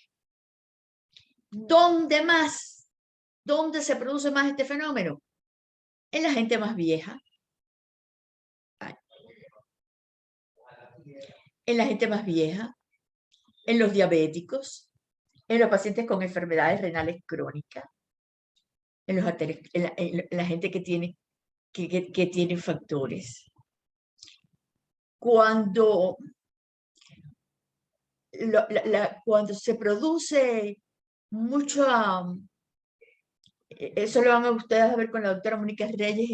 ¿Dónde más? ¿Dónde se produce más este fenómeno? En la gente más vieja. En la gente más vieja, en los diabéticos, en los pacientes con enfermedades renales crónicas, en la gente que tiene factores. Cuando se produce mucho, eso lo van a ustedes a ver con la doctora Mónica Reyes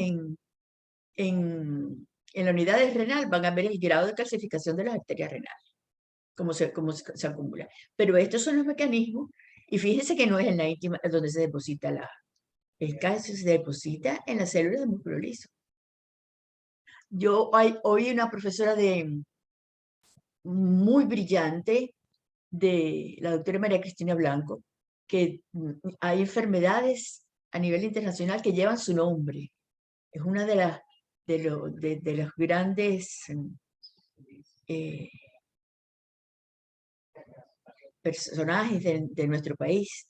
en la unidad de renal, van a ver el grado de calcificación de las arterias renales, cómo se acumula. Pero estos son los mecanismos, y fíjense que no es en la íntima donde se deposita el calcio, se deposita en las células de músculo liso. Yo oí una profesora muy brillante, de la doctora María Cristina Blanco, que hay enfermedades a nivel internacional que llevan su nombre. Es una de los grandes personajes de nuestro país.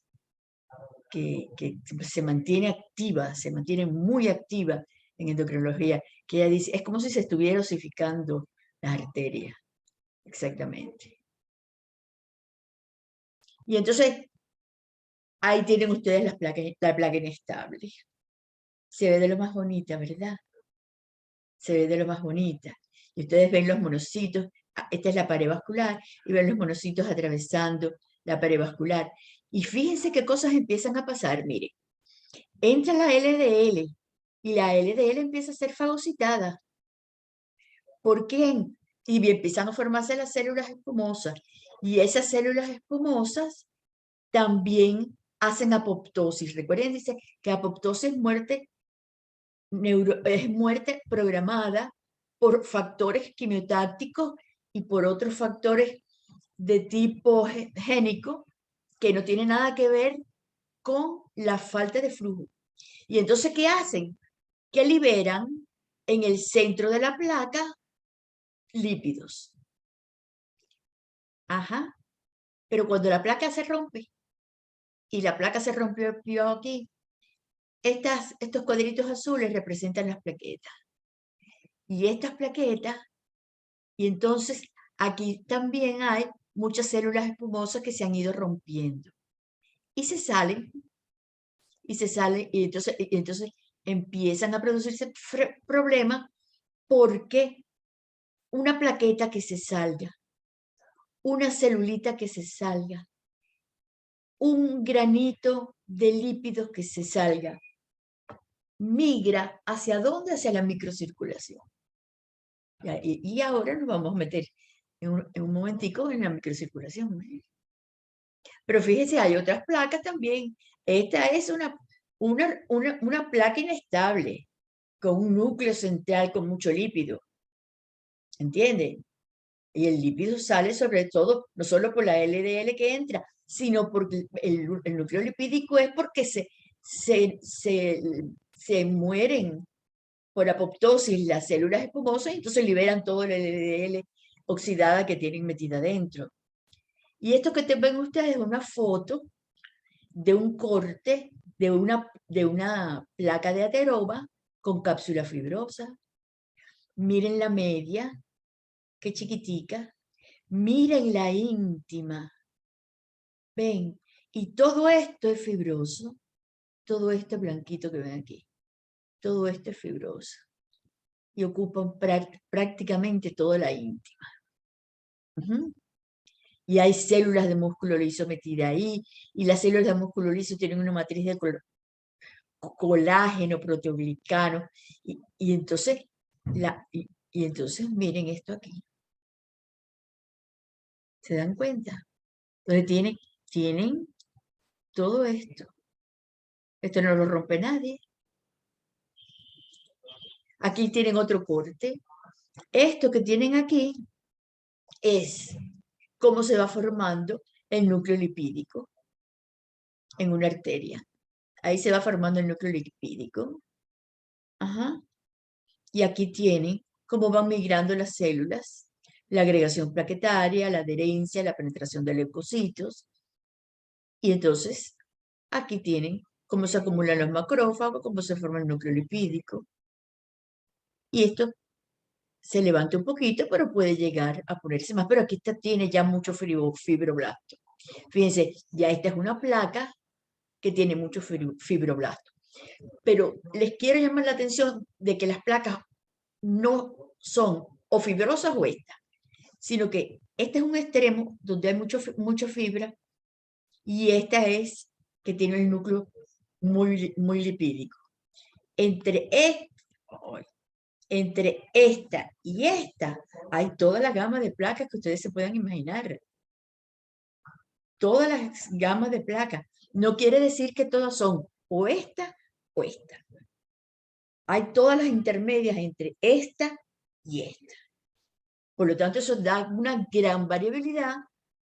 se mantiene activa, se mantiene muy activa en endocrinología, que ella dice, es como si se estuviera osificando las arterias. Exactamente. Y entonces, ahí tienen ustedes la placa inestable. Se ve de lo más bonita, ¿verdad? Se ve de lo más bonita. Y ustedes ven los monocitos, esta es la pared vascular, y ven los monocitos atravesando la pared vascular. Y fíjense qué cosas empiezan a pasar, miren. Entra la LDL, y la LDL empieza a ser fagocitada. ¿Por qué? Y empiezan a formarse las células espumosas. Y esas células espumosas también hacen apoptosis. Recuerden, dice que apoptosis es muerte programada por factores quimiotácticos y por otros factores de tipo génico que no tienen nada que ver con la falta de flujo. Y entonces, ¿qué hacen? Que liberan en el centro de la placa lípidos. Ajá. Pero cuando la placa se rompe, y la placa se rompió aquí, estos cuadritos azules representan las plaquetas. Y estas plaquetas, y entonces aquí también hay muchas células espumosas que se han ido rompiendo. Y se salen, y entonces empiezan a producirse problemas porque una plaqueta que se salga, una celulita que se salga, un granito de lípidos que se salga, migra ¿hacia dónde? Hacia la microcirculación. Y ahora nos vamos a meter en un momentico en la microcirculación. Pero fíjense, hay otras placas también. Esta es una placa inestable, con un núcleo central con mucho lípido. ¿Entienden? Y el lípido sale sobre todo, no solo por la LDL que entra, sino porque el núcleo lipídico es porque se mueren por apoptosis las células espumosas y entonces liberan todo el LDL oxidada que tienen metida dentro. Y esto que ven ustedes es una foto de un corte de una placa de ateroma con cápsula fibrosa. Miren la media, qué chiquitica. Miren la íntima. ¿Ven? Y todo esto es fibroso. Todo este blanquito que ven aquí. Todo esto es fibroso. Y ocupan prácticamente toda la íntima. Y hay células de músculo liso metidas ahí. Y las células de músculo liso tienen una matriz de colágeno, proteoglicano. Y entonces, entonces miren esto aquí. ¿Se dan cuenta? Entonces tienen todo esto. Esto no lo rompe nadie. Aquí tienen otro corte. Esto que tienen aquí es cómo se va formando el núcleo lipídico en una arteria. Ahí se va formando el núcleo lipídico. Ajá. Y aquí tienen cómo van migrando las células, la agregación plaquetaria, la adherencia, la penetración de leucocitos. Y entonces, aquí tienen cómo se acumulan los macrófagos, cómo se forma el núcleo lipídico. Y esto se levanta un poquito, pero puede llegar a ponerse más. Pero aquí tiene ya mucho fibroblasto. Fíjense, ya esta es una placa que tiene mucho fibroblasto. Pero les quiero llamar la atención de que las placas no son o fibrosas o estas, sino que este es un extremo donde hay mucha fibra y esta es que tiene el núcleo muy lipídico. Entre esta y esta hay toda la gama de placas que ustedes se puedan imaginar. Todas las gamas de placas. No quiere decir que todas son o esta o esta. Hay todas las intermedias entre esta y esta. Por lo tanto, eso da una gran variabilidad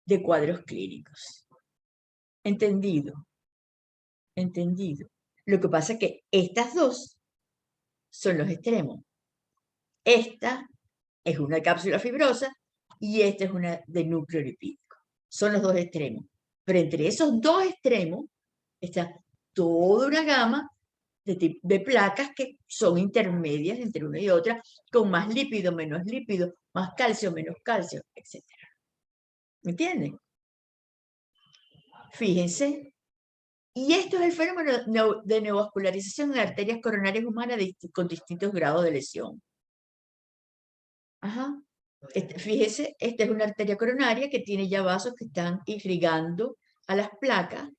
de cuadros clínicos. ¿Entendido? ¿Entendido? Lo que pasa es que estas dos son los extremos. Esta es una cápsula fibrosa y esta es una de núcleo lipídico. Son los dos extremos. Pero entre esos dos extremos está toda una gama de placas que son intermedias entre una y otra, con más lípido, menos lípido, más calcio, menos calcio, etc. ¿Me entienden? Fíjense. Y esto es el fenómeno de neovascularización en arterias coronarias humanas con distintos grados de lesión. Ajá. Fíjese, esta es una arteria coronaria que tiene ya vasos que están irrigando a las placas,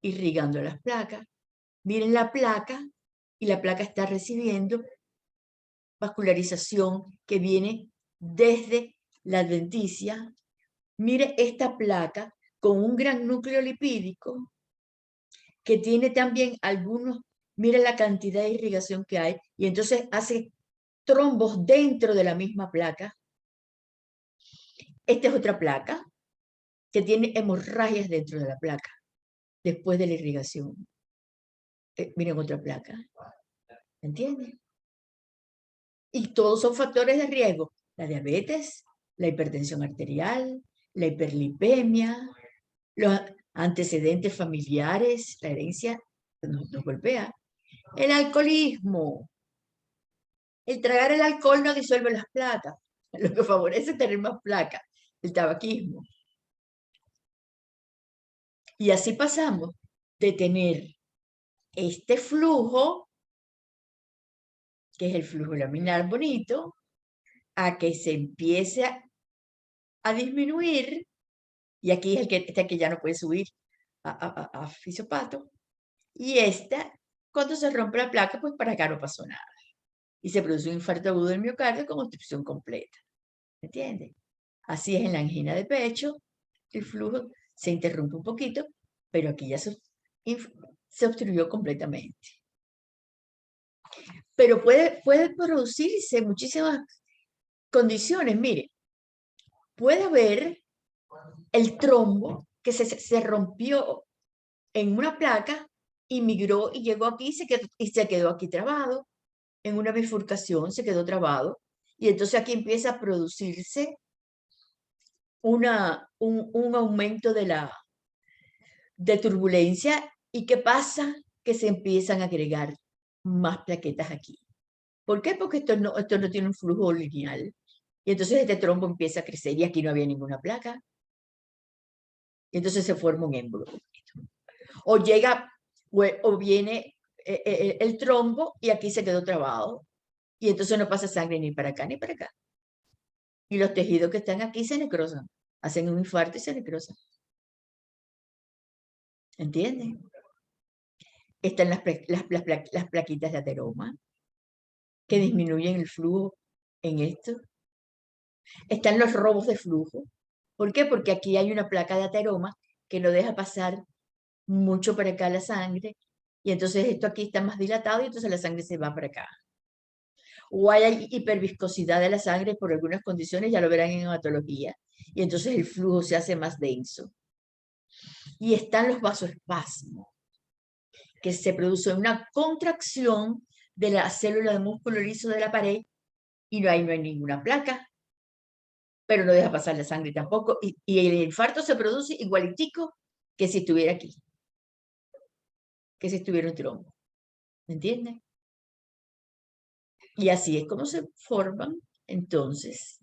irrigando a las placas. Miren la placa, y la placa está recibiendo vascularización que viene desde la adventicia. Mire esta placa con un gran núcleo lipídico que tiene también algunos, mire la cantidad de irrigación que hay, y entonces hace trombos dentro de la misma placa. Esta es otra placa que tiene hemorragias dentro de la placa, después de la irrigación. Miren otra placa. ¿Entienden? Y todos son factores de riesgo. La diabetes, la hipertensión arterial, la hiperlipemia, los antecedentes familiares, la herencia nos golpea. El alcoholismo. El tragar el alcohol no disuelve las placas, lo que favorece tener más placas. El tabaquismo. Y así pasamos de tener este flujo, que es el flujo laminar bonito, a que se empiece a disminuir, y aquí es este que ya no puede subir a fisiopato, y cuando se rompe la placa, pues para acá no pasó nada. Y se produce un infarto agudo del miocardio con obstrucción completa. ¿Me entiendes? Así es en la angina de pecho, el flujo se interrumpe un poquito, pero aquí ya se obstruyó completamente. Pero puede producirse muchísimas condiciones. Mire, puede haber el trombo que se rompió en una placa y migró y llegó aquí y se quedó aquí trabado. En una bifurcación se quedó trabado. Y entonces aquí empieza a producirse un aumento de turbulencia. ¿Y qué pasa? Que se empiezan a agregar más plaquetas aquí. ¿Por qué? Porque esto no tiene un flujo lineal. Y entonces este trombo empieza a crecer y aquí no había ninguna placa. Y entonces se forma un émbolo. O llega, o viene el trombo y aquí se quedó trabado. Y entonces no pasa sangre ni para acá ni para acá. Y los tejidos que están aquí se necrosan. Hacen un infarto y se necrosan. ¿Entienden? Están las plaquitas de ateroma que disminuyen el flujo en esto. Están los robos de flujo. ¿Por qué? Porque aquí hay una placa de ateroma que no deja pasar mucho para acá la sangre, y entonces esto aquí está más dilatado y entonces la sangre se va para acá. O hay hiperviscosidad de la sangre por algunas condiciones, ya lo verán en hematología, y entonces el flujo se hace más denso. Y están los vasoespasmos, que se produce una contracción de la célula de músculo liso de la pared, y no hay ninguna placa, pero no deja pasar la sangre tampoco, y el infarto se produce igualitico que si estuviera aquí, que si estuviera un trombo. ¿Me entienden? Y así es como se forman entonces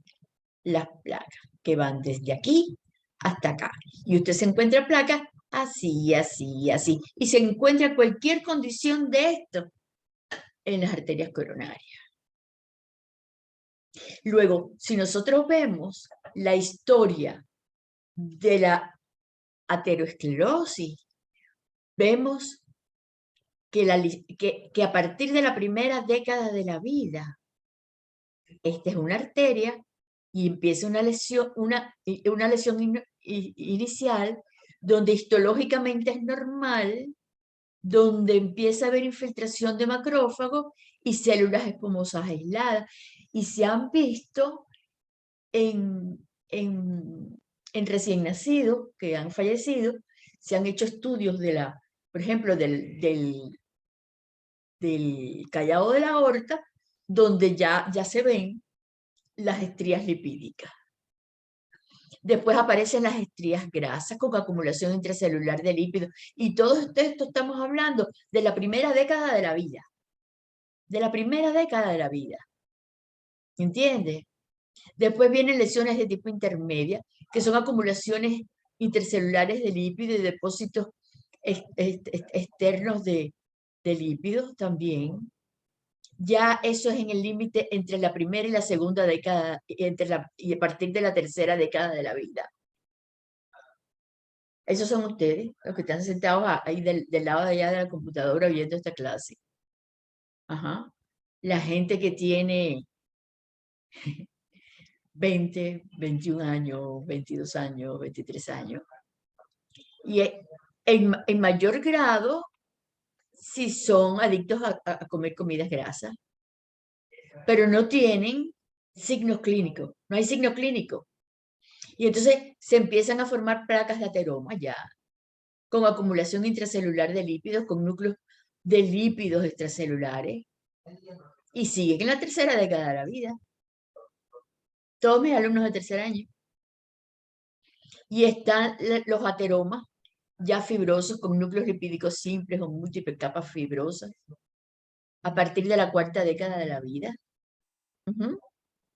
las placas, que van desde aquí hasta acá. Y usted se encuentra placas así, así, así. Y se encuentra cualquier condición de esto en las arterias coronarias. Luego, si nosotros vemos la historia de la aterosclerosis, vemos que a partir de la primera década de la vida, esta es una arteria y empieza una lesión inicial donde histológicamente es normal, donde empieza a haber infiltración de macrófagos y células escamosas aisladas. Y se han visto en recién nacidos que han fallecido, se han hecho estudios por ejemplo, del callado de la aorta, donde ya se ven las estrías lipídicas. Después aparecen las estrías grasas con acumulación intracelular de lípidos. Y todo esto estamos hablando de la primera década de la vida. De la primera década de la vida. ¿Entiendes? Después vienen lesiones de tipo intermedia, que son acumulaciones intercelulares de lípidos y depósitos externos de lípidos también. Ya eso es en el límite entre la primera y la segunda década, y a partir de la tercera década de la vida. Esos son ustedes, los que están sentados ahí del lado de allá de la computadora viendo esta clase. Ajá. La gente que tiene 20, 21 años, 22 años, 23 años. Y en mayor grado, si son adictos a comer comidas grasas, pero no tienen signos clínicos, no hay signo clínico. Y entonces se empiezan a formar placas de ateroma ya, con acumulación intracelular de lípidos, con núcleos de lípidos extracelulares, y siguen en la tercera década de la vida. Todos mis alumnos de tercer año. Y están los ateromas ya fibrosos con núcleos lipídicos simples o múltiples capas fibrosas a partir de la cuarta década de la vida.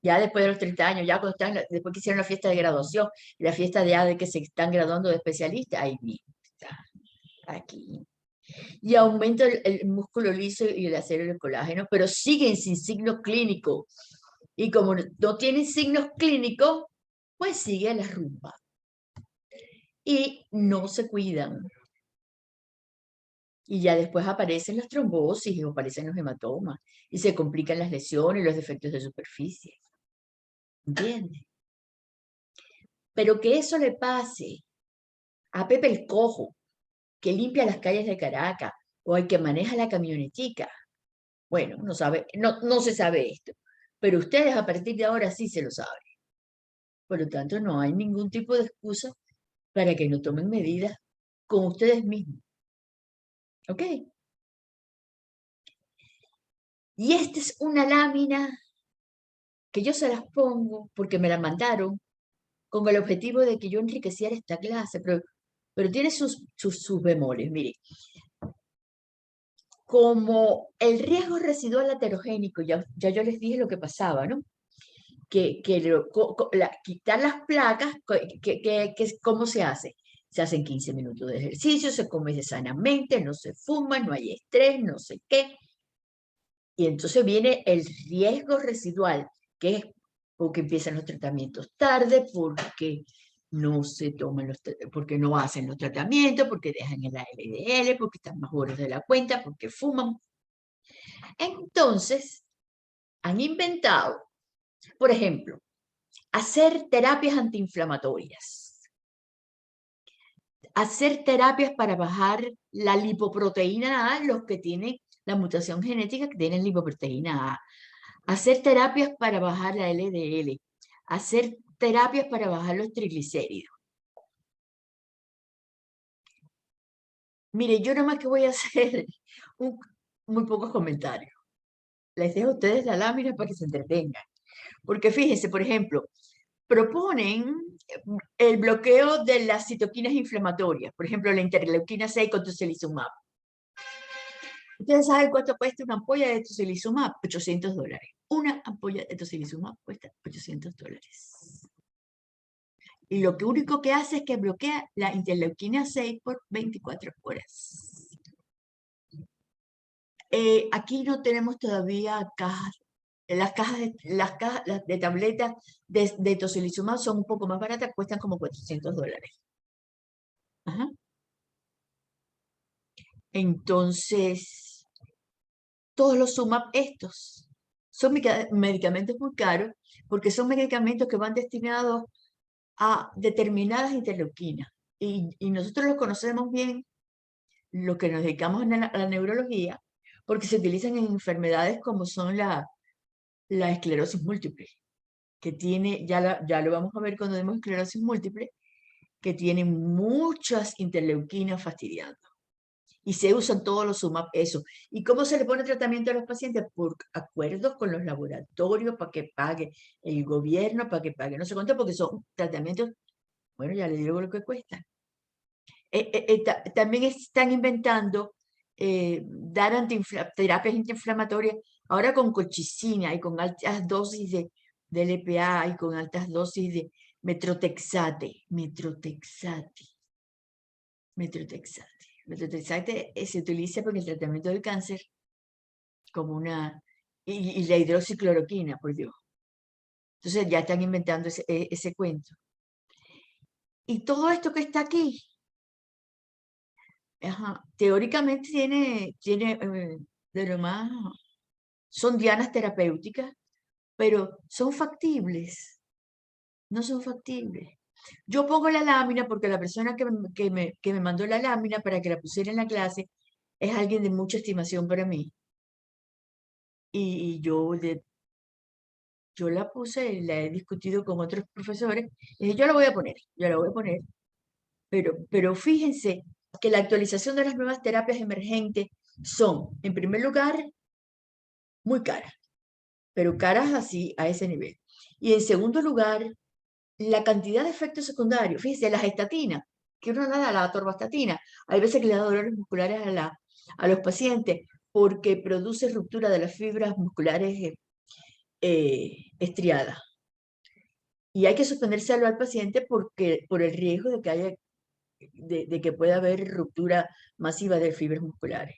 Ya después de los 30 años, ya cuando están, después que hicieron la fiesta de graduación, la fiesta de que se están graduando de especialistas, ahí mismo está, aquí. Y aumenta el músculo liso y el acero del colágeno, pero siguen sin signos clínicos. Y como no tienen signos clínicos, pues sigue la rumba. Y no se cuidan. Y ya después aparecen las trombosis y aparecen los hematomas. Y se complican las lesiones y los defectos de superficie. ¿Entiendes? Pero que eso le pase a Pepe el Cojo, que limpia las calles de Caracas, o al que maneja la camionetica. Bueno, no se sabe esto. Pero ustedes a partir de ahora sí se lo saben. Por lo tanto, no hay ningún tipo de excusa para que no tomen medidas con ustedes mismos. ¿Ok? Y esta es una lámina que yo se las pongo porque me la mandaron con el objetivo de que yo enriqueciera esta clase, pero tiene sus bemoles. Mire, como el riesgo residual heterogénico, ya yo les dije lo que pasaba, ¿no? Quitar las placas, ¿cómo se hace? Se hacen 15 minutos de ejercicio, se come sanamente, no se fuma, no hay estrés, no sé qué. Y entonces viene el riesgo residual, que es porque empiezan los tratamientos tarde, porque no se toman porque no hacen los tratamientos, porque dejan el LDL, porque están más gordos de la cuenta, porque fuman. Entonces, han inventado, por ejemplo, hacer terapias antiinflamatorias, hacer terapias para bajar la lipoproteína A, los que tienen la mutación genética que tienen lipoproteína A, hacer terapias para bajar la LDL, hacer terapias para bajar los triglicéridos. Mire, yo nomás que voy a hacer muy pocos comentarios. Les dejo a ustedes la lámina para que se entretengan. Porque fíjense, por ejemplo, proponen el bloqueo de las citoquinas inflamatorias, por ejemplo, la interleuquina 6 con tocilizumab. ¿Ustedes saben cuánto cuesta una ampolla de tocilizumab? $800. Una ampolla de tocilizumab cuesta $800. Y lo único que hace es que bloquea la interleuquina 6 por 24 horas. Aquí no tenemos todavía cajas. Las cajas de tabletas de tocilizumab son un poco más baratas, cuestan como $400. Ajá. Entonces, todos los sumap estos son medicamentos muy caros porque son medicamentos que van destinados a determinadas interleuquinas. Y nosotros los conocemos bien, los que nos dedicamos a la neurología, porque se utilizan en enfermedades como son la esclerosis múltiple, que tiene, ya lo vamos a ver cuando vemos esclerosis múltiple, que tiene muchas interleuquinas fastidiando. Y se usan todos los sumap, eso. ¿Y cómo se le pone tratamiento a los pacientes? Por acuerdos con los laboratorios, para que pague el gobierno, para que pague no sé cuánto, porque son tratamientos Bueno, ya le digo lo que cuesta. También están inventando dar terapias antiinflamatorias, ahora con colchicina y con altas dosis de LPA y con altas dosis de metrotexate. Metrotexate se utiliza para el tratamiento del cáncer como y la hidroxicloroquina, por Dios. Entonces ya están inventando ese cuento. Y todo esto que está aquí, teóricamente tiene de lo más, son dianas terapéuticas, pero son factibles, no son factibles. Yo pongo la lámina porque la persona que me mandó la lámina para que la pusiera en la clase es alguien de mucha estimación para mí. Y yo la puse, la he discutido con otros profesores, y dije, yo la voy a poner, pero fíjense que la actualización de las nuevas terapias emergentes son, en primer lugar, muy caras, pero caras así, a ese nivel. Y en segundo lugar, la cantidad de efectos secundarios. Fíjense, las estatinas, que uno le da la atorvastatina, hay veces que le da dolores musculares a los pacientes porque produce ruptura de las fibras musculares estriadas. Y hay que suspendérselo al paciente por el riesgo de que pueda haber ruptura masiva de fibras musculares.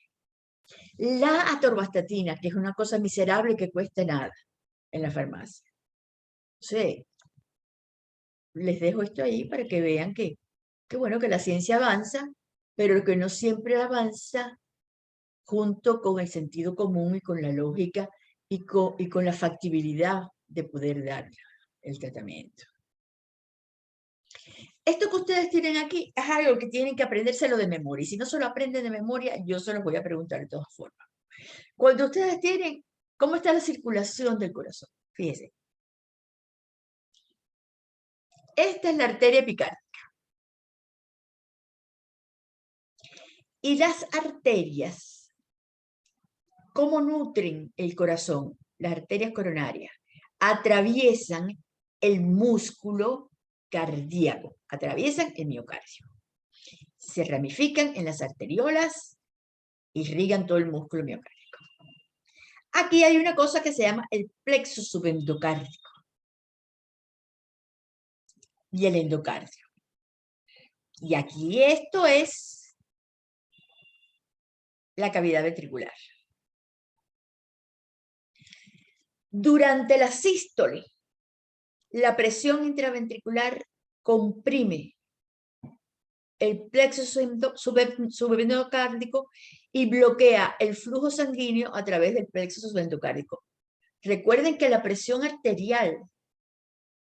La atorvastatina, que es una cosa miserable que cuesta nada en la farmacia. Sí, les dejo esto ahí para que vean que bueno, que la ciencia avanza, pero que no siempre avanza junto con el sentido común y con la lógica y con la factibilidad de poder dar el tratamiento. Esto que ustedes tienen aquí es algo que tienen que aprendérselo de memoria. Y si no se lo aprenden de memoria, yo se los voy a preguntar de todas formas. Cuando ustedes tienen, ¿cómo está la circulación del corazón? Fíjense. Esta es la arteria epicárdica. Y las arterias, ¿cómo nutren el corazón? Las arterias coronarias atraviesan el músculo cardíaco, atraviesan el miocardio. Se ramifican en las arteriolas, irrigan todo el músculo miocárdico. Aquí hay una cosa que se llama el plexo subendocárdico y el endocardio. Y aquí esto es la cavidad ventricular. Durante la sístole, la presión intraventricular comprime el plexo subendocárdico y bloquea el flujo sanguíneo a través del plexo subendocárdico. Recuerden que la presión arterial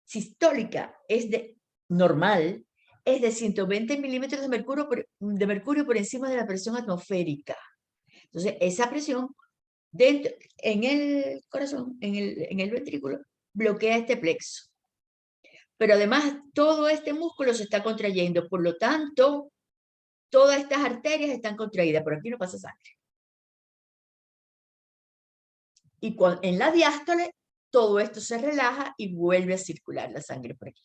sistólica normal es de 120 milímetros de mercurio por encima de la presión atmosférica. Entonces, esa presión en el corazón, en el ventrículo, bloquea este plexo. Pero además, todo este músculo se está contrayendo, por lo tanto, todas estas arterias están contraídas, por aquí no pasa sangre. Y en la diástole, todo esto se relaja y vuelve a circular la sangre por aquí.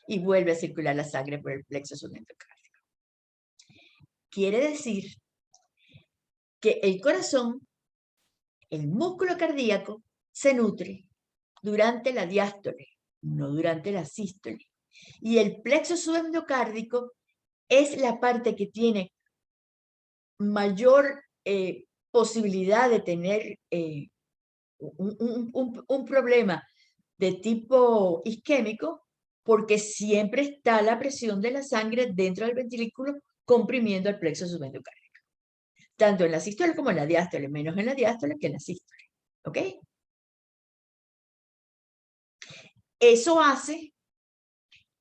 Y vuelve a circular la sangre por el plexo subendocárdico. Quiere decir que el corazón, el músculo cardíaco, se nutre durante la diástole, no durante la sístole. Y el plexo subendocárdico es la parte que tiene mayor posibilidad de tener un problema de tipo isquémico, porque siempre está la presión de la sangre dentro del ventrículo comprimiendo el plexo subendocárdico. Tanto en la sístole como en la diástole, menos en la diástole que en la sístole. ¿Ok? Eso hace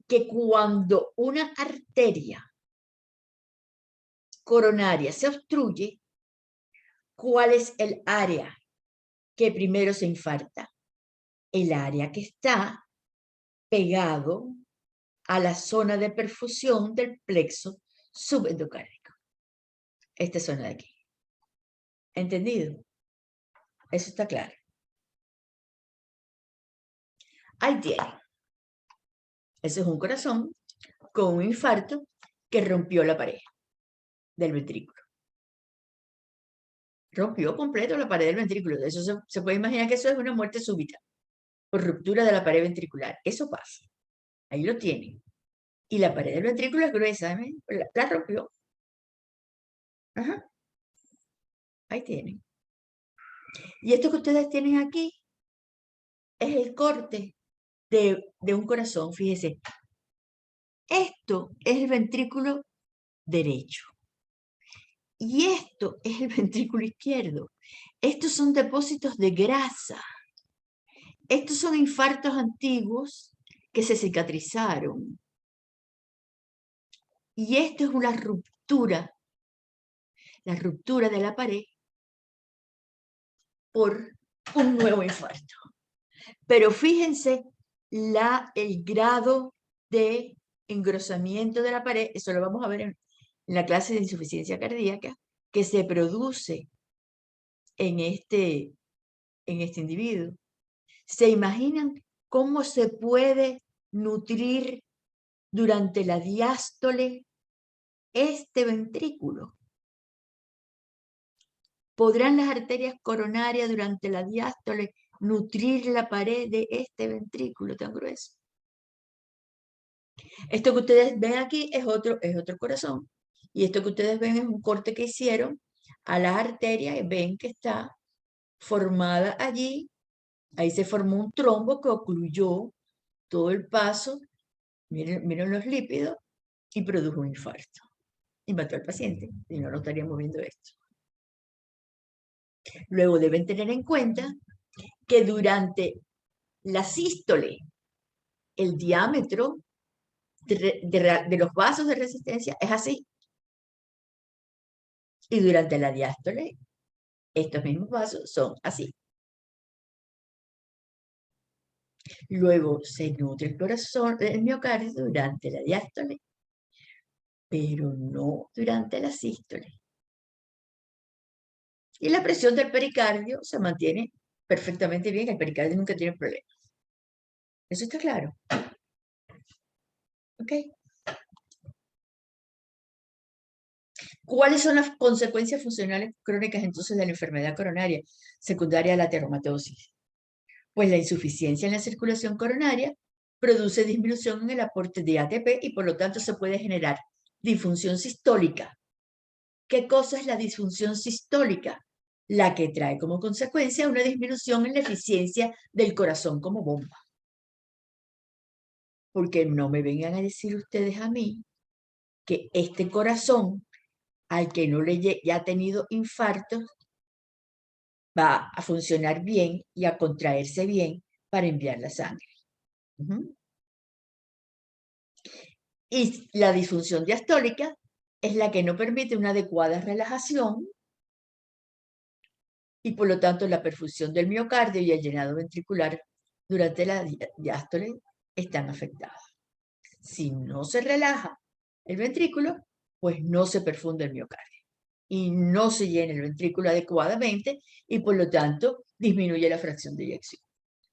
que cuando una arteria coronaria se obstruye, ¿cuál es el área que primero se infarta? El área que está pegado a la zona de perfusión del plexo subendocárdico. Esta zona de aquí. ¿Entendido? Eso está claro. Ahí tiene. Ese es un corazón con un infarto que rompió la pared del ventrículo. Rompió completo la pared del ventrículo. Eso se puede imaginar que eso es una muerte súbita por ruptura de la pared ventricular. Eso pasa. Ahí lo tienen. Y la pared del ventrículo es gruesa, ¿eh? La rompió. Ajá. Ahí tienen. Y esto que ustedes tienen aquí es el corte de un corazón. Fíjese. Esto es el ventrículo derecho. Y esto es el ventrículo izquierdo. Estos son depósitos de grasa. Estos son infartos antiguos que se cicatrizaron. Y esto es una ruptura, la ruptura de la pared por un nuevo infarto. Pero fíjense el grado de engrosamiento de la pared, eso lo vamos a ver en la clase de insuficiencia cardíaca, que se produce en este individuo. ¿Se imaginan cómo se puede nutrir durante la diástole este ventrículo? ¿Podrán las arterias coronarias durante la diástole nutrir la pared de este ventrículo tan grueso? Esto que ustedes ven aquí es otro corazón. Y esto que ustedes ven es un corte que hicieron a las arterias. Ven que está formada allí. Ahí se formó un trombo que ocluyó todo el paso. Miren los lípidos y produjo un infarto. Y mató al paciente. Y no estaríamos viendo esto. Luego deben tener en cuenta que durante la sístole, el diámetro de los vasos de resistencia es así. Y durante la diástole, estos mismos vasos son así. Luego se nutre el corazón, el miocardio durante la diástole, pero no durante la sístole. Y la presión del pericardio se mantiene perfectamente bien. El pericardio nunca tiene problemas. ¿Eso está claro? ¿Ok? ¿Cuáles son las consecuencias funcionales crónicas entonces de la enfermedad coronaria secundaria a la ateromatosis? Pues la insuficiencia en la circulación coronaria produce disminución en el aporte de ATP y por lo tanto se puede generar disfunción sistólica. ¿Qué cosa es la disfunción sistólica? La que trae como consecuencia una disminución en la eficiencia del corazón como bomba. Porque no me vengan a decir ustedes a mí que este corazón, al que no le ya ha tenido infartos, va a funcionar bien y a contraerse bien para enviar la sangre. Y la disfunción diastólica es la que no permite una adecuada relajación y por lo tanto la perfusión del miocardio y el llenado ventricular durante la diástole están afectadas. Si no se relaja el ventrículo, pues no se perfunde el miocardio y no se llena el ventrículo adecuadamente y por lo tanto disminuye la fracción de eyección.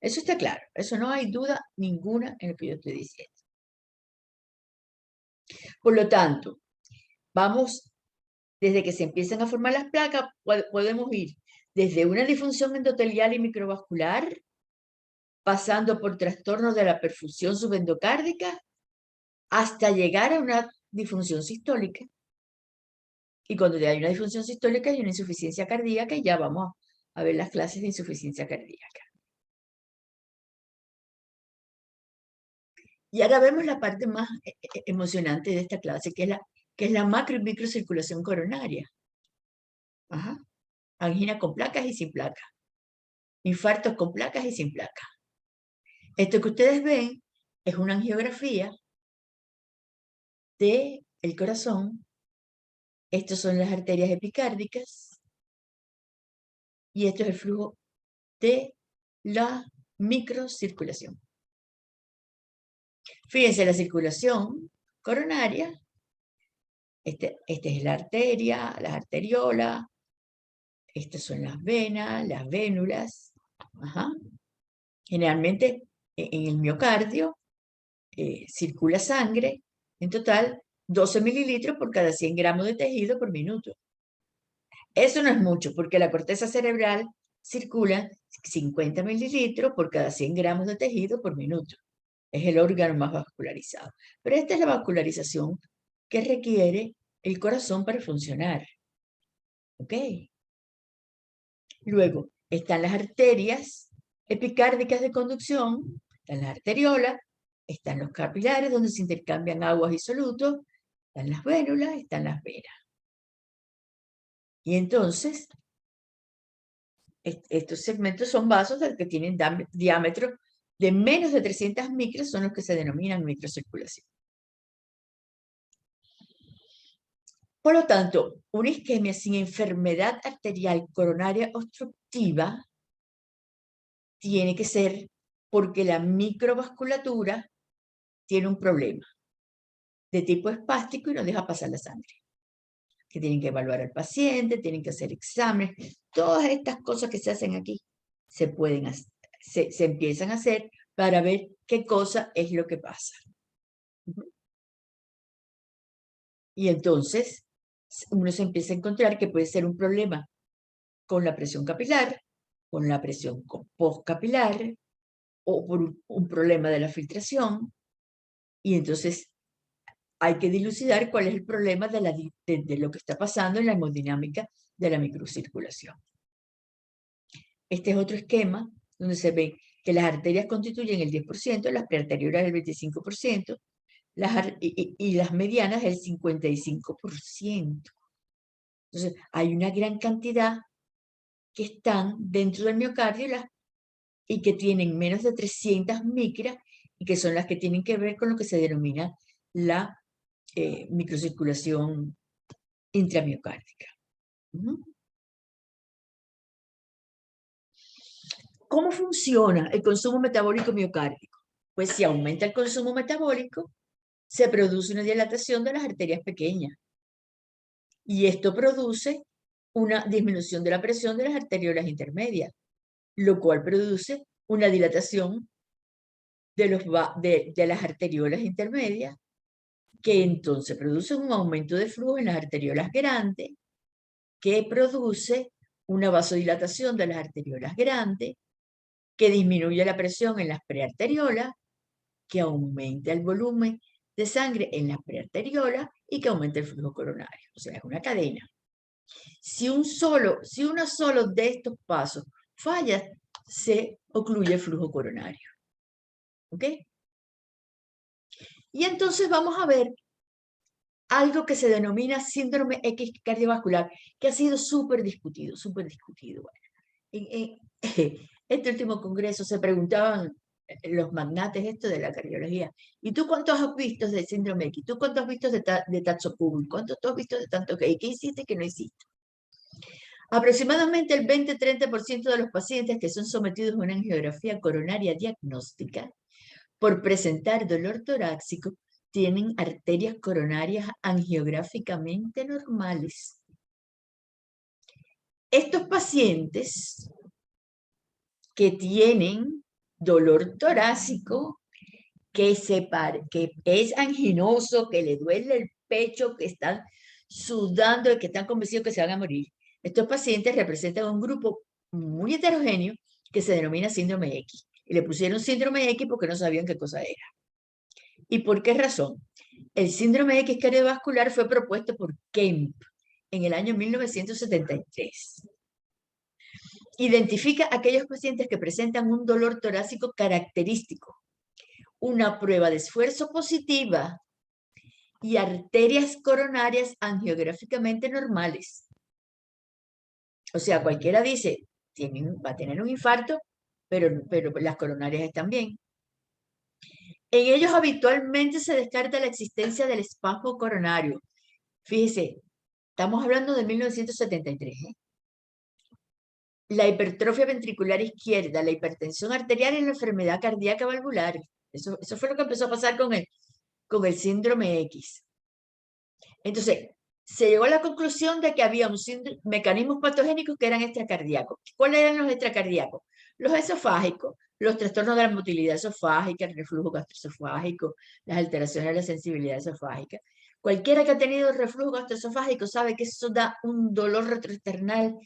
Eso está claro, eso no hay duda ninguna en lo que yo estoy diciendo. Por lo tanto, vamos, desde que se empiezan a formar las placas, podemos ir desde una disfunción endotelial y microvascular, pasando por trastornos de la perfusión subendocárdica, hasta llegar a una disfunción sistólica. Y cuando hay una disfunción sistólica hay una insuficiencia cardíaca y ya vamos a ver las clases de insuficiencia cardíaca. Y ahora vemos la parte más emocionante de esta clase, que es la macro y microcirculación coronaria. Ajá. Angina con placas y sin placas. Infartos con placas y sin placas. Esto que ustedes ven es una angiografía del corazón. Estas son las arterias epicárdicas. Y esto es el flujo de la microcirculación. Fíjense, la circulación coronaria. Esta es la arteria, las arteriolas. Estas son las venas, las vénulas. Ajá. Generalmente en el miocardio circula sangre En total, 12 mililitros por cada 100 gramos de tejido por minuto. Eso no es mucho, porque la corteza cerebral circula 50 mililitros por cada 100 gramos de tejido por minuto. Es el órgano más vascularizado. Pero esta es la vascularización que requiere el corazón para funcionar. ¿Ok? Luego, están las arterias epicárdicas de conducción, están las arteriolas, están los capilares donde se intercambian aguas y solutos, están las vénulas, están las venas. Y entonces, estos segmentos son vasos que tienen diámetro de menos de 300 micras, son los que se denominan microcirculación. Por lo tanto, una isquemia sin enfermedad arterial coronaria obstructiva tiene que ser porque la microvasculatura tiene un problema de tipo espástico y no deja pasar la sangre. Que tienen que evaluar al paciente, tienen que hacer exámenes, todas estas cosas que se hacen aquí se pueden hacer, se empiezan a hacer para ver qué cosa es lo que pasa. Y entonces uno se empieza a encontrar que puede ser un problema con la presión capilar, con la presión postcapilar, o por un problema de la filtración, y entonces hay que dilucidar cuál es el problema de lo que está pasando en la hemodinámica de la microcirculación. Este es otro esquema donde se ve que las arterias constituyen el 10%, las prearteriolas el 25%, y las medianas el 55%. Entonces, hay una gran cantidad que están dentro del miocardio y que tienen menos de 300 micras y que son las que tienen que ver con lo que se denomina la microcirculación intramiocárdica. ¿Cómo funciona el consumo metabólico miocárdico? Pues si aumenta el consumo metabólico, se produce una dilatación de las arterias pequeñas. Y esto produce una disminución de la presión de las arteriolas intermedias, lo cual produce una dilatación de las arteriolas intermedias, que entonces produce un aumento de flujo en las arteriolas grandes, que produce una vasodilatación de las arteriolas grandes, que disminuye la presión en las prearteriolas, que aumenta el volumen de sangre en las prearteriolas y que aumenta el flujo coronario. O sea, es una cadena. Si uno solo de estos pasos falla, se ocluye el flujo coronario. ¿Ok? Y entonces vamos a ver algo que se denomina síndrome X cardiovascular, que ha sido súper discutido, súper discutido. En este último congreso se preguntaban los magnates esto de la cardiología, ¿y tú cuántos has visto de síndrome X? ¿Tú cuántos has visto de Tatsopuri? ¿Cuántos has visto de tanto que? ¿Qué hiciste que no hiciste? Aproximadamente el 20-30% de los pacientes que son sometidos a una angiografía coronaria diagnóstica por presentar dolor torácico tienen arterias coronarias angiográficamente normales. Estos pacientes que tienen dolor torácico, que es anginoso, que le duele el pecho, que están sudando y que están convencidos que se van a morir, estos pacientes representan un grupo muy heterogéneo que se denomina síndrome X. Y le pusieron síndrome X porque no sabían qué cosa era. ¿Y por qué razón? El síndrome X cardiovascular fue propuesto por Kemp en el año 1973. Identifica a aquellos pacientes que presentan un dolor torácico característico, una prueba de esfuerzo positiva y arterias coronarias angiográficamente normales. O sea, cualquiera dice, va a tener un infarto, pero las coronarias están bien. En ellos habitualmente se descarta la existencia del espasmo coronario. Fíjese, estamos hablando de 1973. La hipertrofia ventricular izquierda, la hipertensión arterial y la enfermedad cardíaca valvular. Eso fue lo que empezó a pasar con el síndrome X. Entonces, se llegó a la conclusión de que había mecanismos patogénicos que eran extracardíacos. ¿Cuáles eran los extracardíacos? Los esofágicos, los trastornos de la motilidad esofágica, el reflujo gastroesofágico, las alteraciones de la sensibilidad esofágica. Cualquiera que ha tenido reflujo gastroesofágico sabe que eso da un dolor retroesternal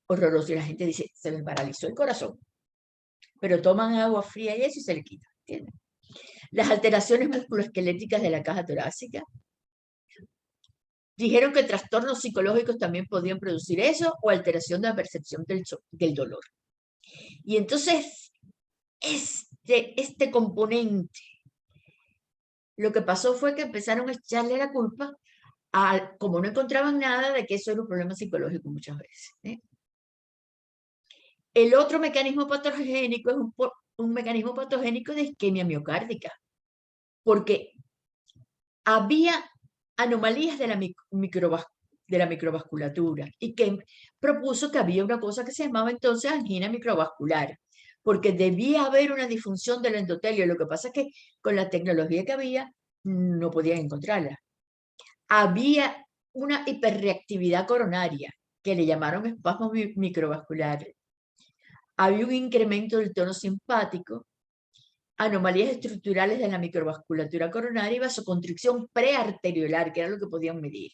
horroroso y la gente dice, se me paralizó el corazón. Pero toman agua fría y eso y se le quita, ¿entienden? Las alteraciones musculoesqueléticas de la caja torácica. Dijeron que trastornos psicológicos también podían producir eso o alteración de la percepción del dolor. Y entonces, este componente, lo que pasó fue que empezaron a echarle la culpa como no encontraban nada de que eso era un problema psicológico muchas veces. El otro mecanismo patogénico es un mecanismo patogénico de isquemia miocárdica, porque había anomalías de la microvasculatura y que propuso que había una cosa que se llamaba entonces angina microvascular, porque debía haber una disfunción del endotelio. Lo que pasa es que con la tecnología que había no podían encontrarla. Había una hiperreactividad coronaria que le llamaron espasmos microvasculares. Había un incremento del tono simpático, anomalías estructurales de la microvasculatura coronaria y vasoconstricción prearteriolar, que era lo que podían medir.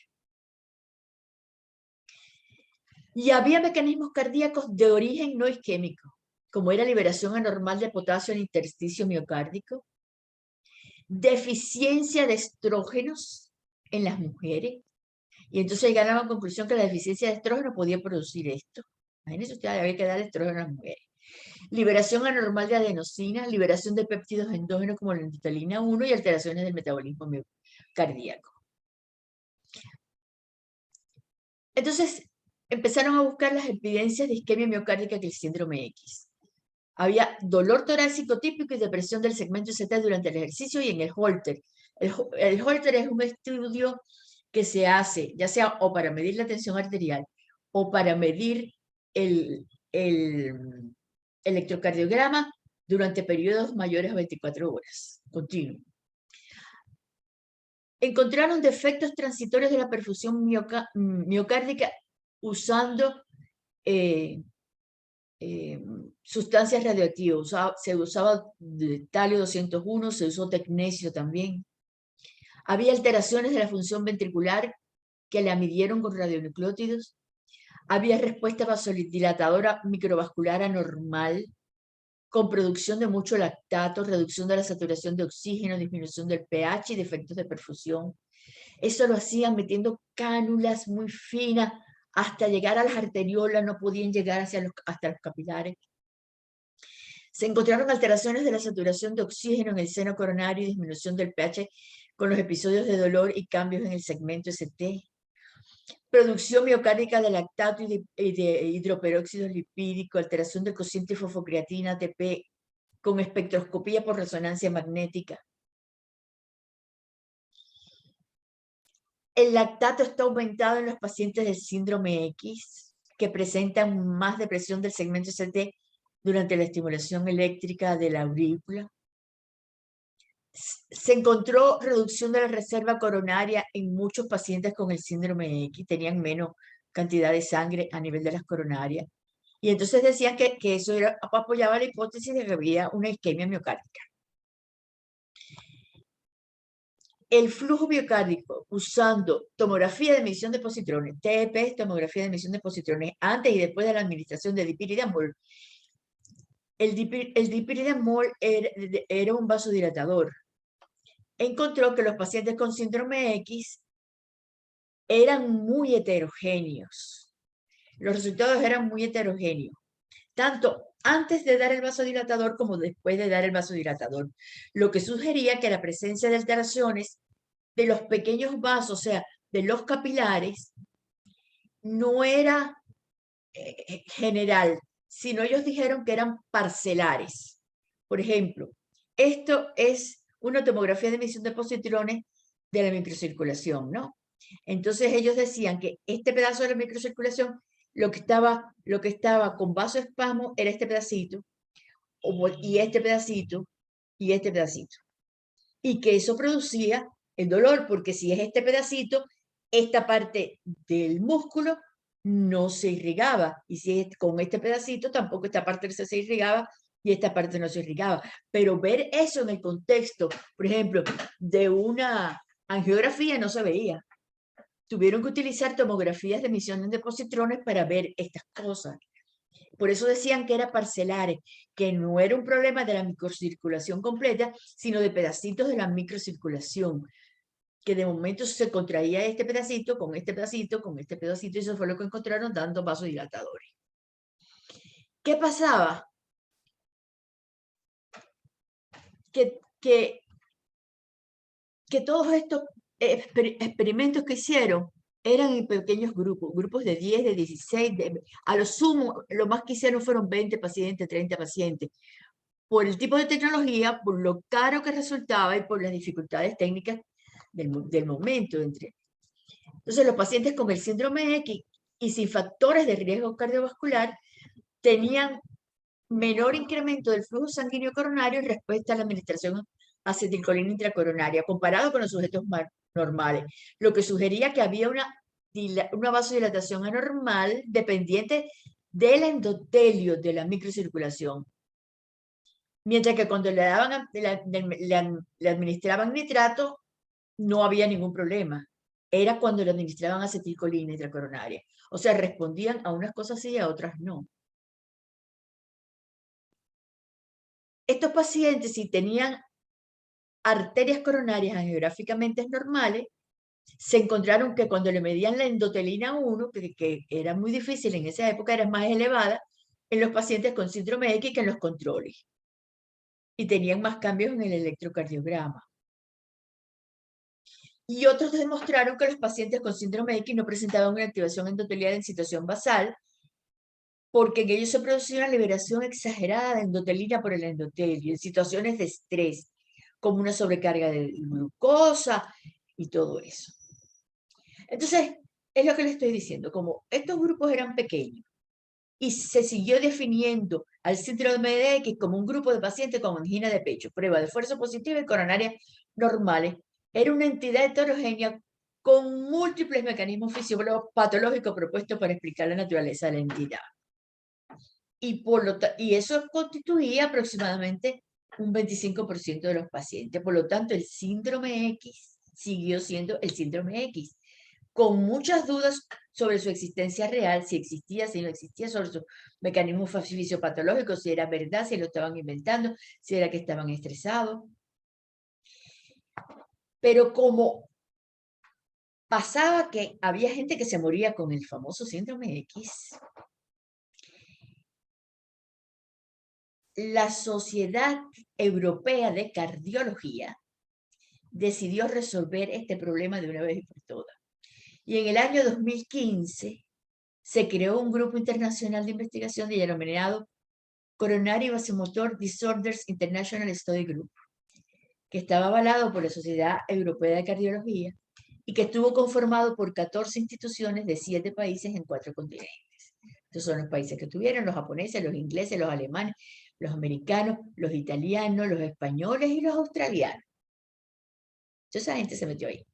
Y había mecanismos cardíacos de origen no isquémico, como era liberación anormal de potasio en intersticio miocárdico, deficiencia de estrógenos en las mujeres, y entonces llegaron a la conclusión que la deficiencia de estrógeno podía producir esto. Imagínense ustedes, había que dar estrógeno a las mujeres. Liberación anormal de adenosina, liberación de péptidos endógenos como la endotelina 1 y alteraciones del metabolismo cardíaco. Entonces, empezaron a buscar las evidencias de isquemia miocárdica que el síndrome X. Había dolor torácico típico y depresión del segmento ST durante el ejercicio y en el Holter. El Holter es un estudio que se hace, ya sea o para medir la tensión arterial o para medir el electrocardiograma durante periodos mayores a 24 horas, continuo. Encontraron defectos transitorios de la perfusión miocárdica usando sustancias radioactivas. Se usaba talio 201, se usó tecnecio también. Había alteraciones de la función ventricular que la midieron con radionucleótidos. Había respuesta vasodilatadora microvascular anormal, con producción de mucho lactato, reducción de la saturación de oxígeno, disminución del pH y defectos de perfusión. Eso lo hacían metiendo cánulas muy finas hasta llegar a las arteriolas, no podían llegar hasta los capilares. Se encontraron alteraciones de la saturación de oxígeno en el seno coronario y disminución del pH con los episodios de dolor y cambios en el segmento ST. Producción miocárdica de lactato y de hidroperóxido lipídico, alteración del cociente fosfocreatina ATP con espectroscopía por resonancia magnética. El lactato está aumentado en los pacientes del síndrome X que presentan más depresión del segmento ST durante la estimulación eléctrica de la aurícula. Se encontró reducción de la reserva coronaria en muchos pacientes con el síndrome X, tenían menos cantidad de sangre a nivel de las coronarias. Y entonces decían que eso apoyaba la hipótesis de que había una isquemia miocárdica. El flujo miocárdico usando tomografía de emisión de positrones, TEP, tomografía de emisión de positrones, antes y después de la administración de dipiridamol. El dipiridamol era un vasodilatador. Encontró que los pacientes con síndrome X eran muy heterogéneos. Los resultados eran muy heterogéneos, tanto antes de dar el vasodilatador como después de dar el vasodilatador, lo que sugería que la presencia de alteraciones de los pequeños vasos, o sea, de los capilares, no era general, sino ellos dijeron que eran parcelares. Por ejemplo, esto es una tomografía de emisión de positrones de la microcirculación, ¿no? Entonces ellos decían que este pedazo de la microcirculación, lo que estaba con vasoespasmo era este pedacito, y este pedacito, y este pedacito. Y que eso producía el dolor, porque si es este pedacito, esta parte del músculo no se irrigaba, y si es con este pedacito, tampoco esta parte se irrigaba, y esta parte no se irrigaba. Pero ver eso en el contexto, por ejemplo, de una angiografía no se veía. Tuvieron que utilizar tomografías de emisión de positrones para ver estas cosas. Por eso decían que era parcelares, que no era un problema de la microcirculación completa, sino de pedacitos de la microcirculación, que de momento se contraía este pedacito, con este pedacito, con este pedacito, y eso fue lo que encontraron dando vasodilatadores. ¿Qué pasaba? Que todos estos experimentos que hicieron eran en pequeños grupos, grupos de 10, de 16, a lo sumo, lo más que hicieron fueron 20 pacientes, 30 pacientes, por el tipo de tecnología, por lo caro que resultaba y por las dificultades técnicas del momento. Entonces, los pacientes con el síndrome X y sin factores de riesgo cardiovascular tenían menor incremento del flujo sanguíneo coronario en respuesta a la administración acetilcolina intracoronaria, comparado con los sujetos normales, lo que sugería que había una vasodilatación anormal dependiente del endotelio de la microcirculación. Mientras que cuando le administraban nitrato, no había ningún problema. Era cuando le administraban acetilcolina intracoronaria. O sea, respondían a unas cosas sí y a otras no. Estos pacientes, si tenían arterias coronarias angiográficamente normales, se encontraron que cuando le medían la endotelina 1, que era muy difícil en esa época, era más elevada en los pacientes con síndrome X que en los controles. Y tenían más cambios en el electrocardiograma. Y otros demostraron que los pacientes con síndrome X no presentaban una activación endotelial en situación basal, porque en ellos se producía una liberación exagerada de endotelina por el endotelio, en situaciones de estrés, como una sobrecarga de glucosa y todo eso. Entonces, es lo que les estoy diciendo, como estos grupos eran pequeños y se siguió definiendo al síndrome de X como un grupo de pacientes con angina de pecho, prueba de esfuerzo positiva y coronarias normales, era una entidad heterogénea con múltiples mecanismos patológicos propuestos para explicar la naturaleza de la entidad. Y eso constituía aproximadamente un 25% de los pacientes. Por lo tanto, el síndrome X siguió siendo el síndrome X, con muchas dudas sobre su existencia real, si existía, si no existía, sobre su mecanismo fisiopatológico, si era verdad, si lo estaban inventando, si era que estaban estresados. Pero como pasaba que había gente que se moría con el famoso síndrome X, la Sociedad Europea de Cardiología decidió resolver este problema de una vez y por todas. Y en el año 2015 se creó un grupo internacional de investigación denominado Coronary Vasomotor Disorders International Study Group, que estaba avalado por la Sociedad Europea de Cardiología y que estuvo conformado por 14 instituciones de 7 países en 4 continentes. Estos son los países que tuvieron: los japoneses, los ingleses, los alemanes, los americanos, los italianos, los españoles y los australianos. Entonces esa gente se metió ahí.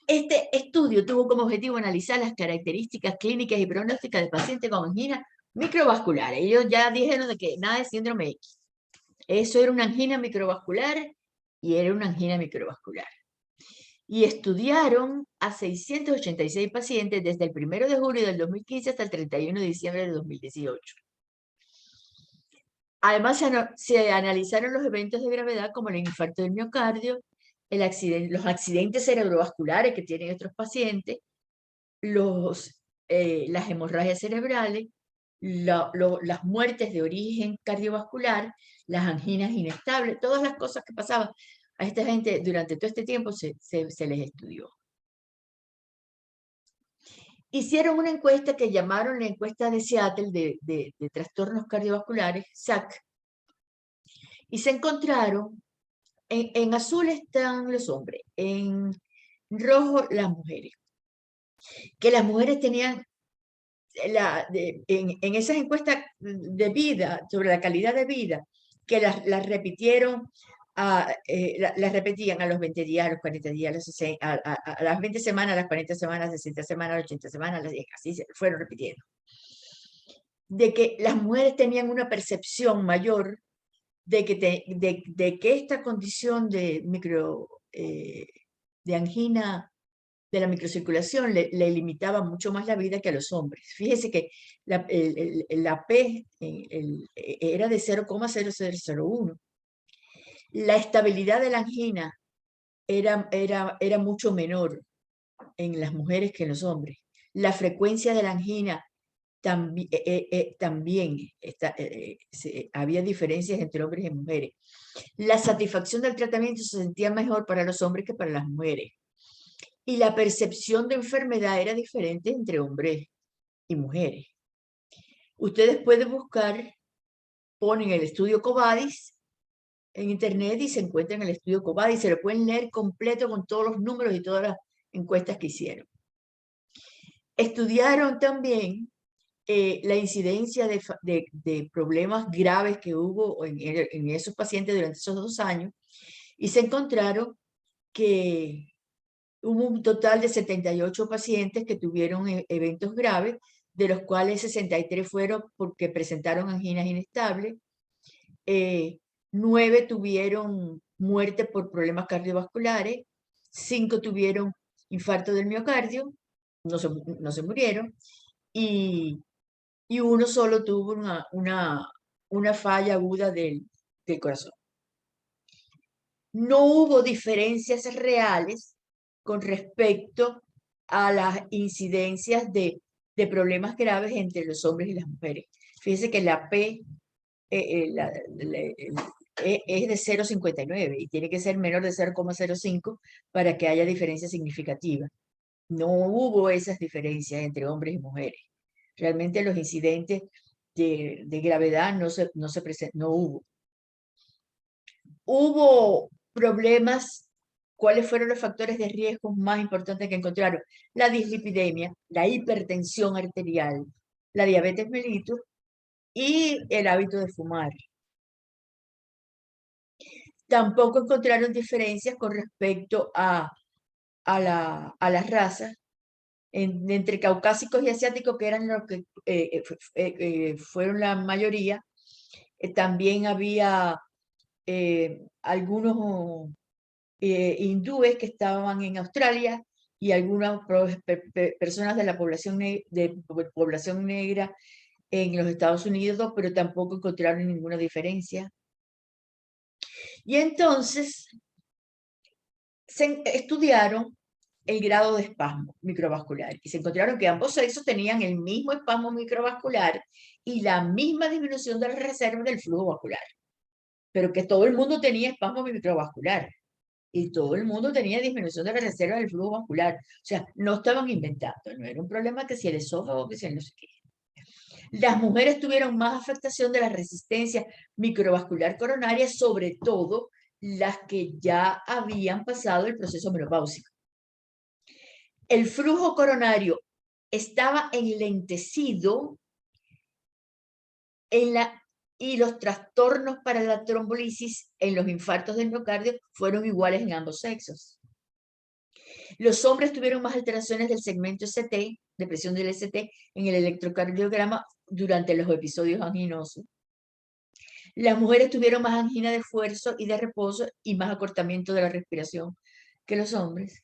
Este estudio tuvo como objetivo analizar las características clínicas y pronósticas de pacientes con angina microvascular. Ellos ya dijeron de que nada de síndrome X. Eso era una angina microvascular y era una angina microvascular. Y estudiaron a 686 pacientes desde el 1 de julio del 2015 hasta el 31 de diciembre del 2018. Además, se analizaron los eventos de gravedad como el infarto del miocardio, los accidentes cerebrovasculares que tienen estos pacientes, las hemorragias cerebrales, las muertes de origen cardiovascular, las anginas inestables, todas las cosas que pasaban a esta gente durante todo este tiempo se les estudió. Hicieron una encuesta que llamaron la encuesta de Seattle de trastornos cardiovasculares, SAC, y se encontraron, en azul están los hombres, en rojo las mujeres, que las mujeres tenían, en esas encuestas de vida, sobre la calidad de vida, que las repitieron, las repetían a los 20 días, a los 40 días, a las 20 semanas, a las 40 semanas, a las 60 semanas, a las 80 semanas, así se fueron repitiendo. de que las mujeres tenían una percepción mayor de que esta condición de de angina de la microcirculación le limitaba mucho más la vida que a los hombres. Fíjese que la P era de 0,0001. La estabilidad de la angina era mucho menor en las mujeres que en los hombres. La frecuencia de la angina también había diferencias entre hombres y mujeres. La satisfacción del tratamiento se sentía mejor para los hombres que para las mujeres. Y la percepción de enfermedad era diferente entre hombres y mujeres. Ustedes pueden buscar, ponen el estudio Covadis en internet y se encuentran el estudio Covadis, se lo pueden leer completo con todos los números y todas las encuestas que hicieron. Estudiaron también la incidencia de problemas graves que hubo en esos pacientes durante esos 2 años y se encontraron que hubo un total de 78 pacientes que tuvieron eventos graves, de los cuales 63 fueron porque presentaron anginas inestables, 9 tuvieron muerte por problemas cardiovasculares, 5 tuvieron infarto del miocardio, no se murieron, y uno solo tuvo una falla aguda del corazón. No hubo diferencias reales con respecto a las incidencias de problemas graves entre los hombres y las mujeres. Fíjense que la P es de 0,59 y tiene que ser menor de 0,05 para que haya diferencia significativa. No hubo esas diferencias entre hombres y mujeres. Realmente los incidentes de gravedad no hubo. Hubo problemas. ¿Cuáles fueron los factores de riesgo más importantes que encontraron? La dislipidemia, la hipertensión arterial, la diabetes mellitus y el hábito de fumar. Tampoco encontraron diferencias con respecto a las razas, entre caucásicos y asiáticos, que eran los que fueron la mayoría. También había algunos hindúes que estaban en Australia y algunas personas de la población negra en los Estados Unidos, pero tampoco encontraron ninguna diferencia. Y entonces se estudiaron el grado de espasmo microvascular y se encontraron que ambos sexos tenían el mismo espasmo microvascular y la misma disminución de la reserva del flujo vascular, pero que todo el mundo tenía espasmo microvascular y todo el mundo tenía disminución de la reserva del flujo vascular. O sea, no estaban inventando, no era un problema que si el esófago, que si el no sé qué. Las mujeres tuvieron más afectación de la resistencia microvascular coronaria, sobre todo las que ya habían pasado el proceso menopáusico. El flujo coronario estaba enlentecido y los trastornos para la trombolisis en los infartos del miocardio fueron iguales en ambos sexos. Los hombres tuvieron más alteraciones del segmento ST, de presión del ST, en el electrocardiograma durante los episodios anginosos. Las mujeres tuvieron más angina de esfuerzo y de reposo y más acortamiento de la respiración que los hombres.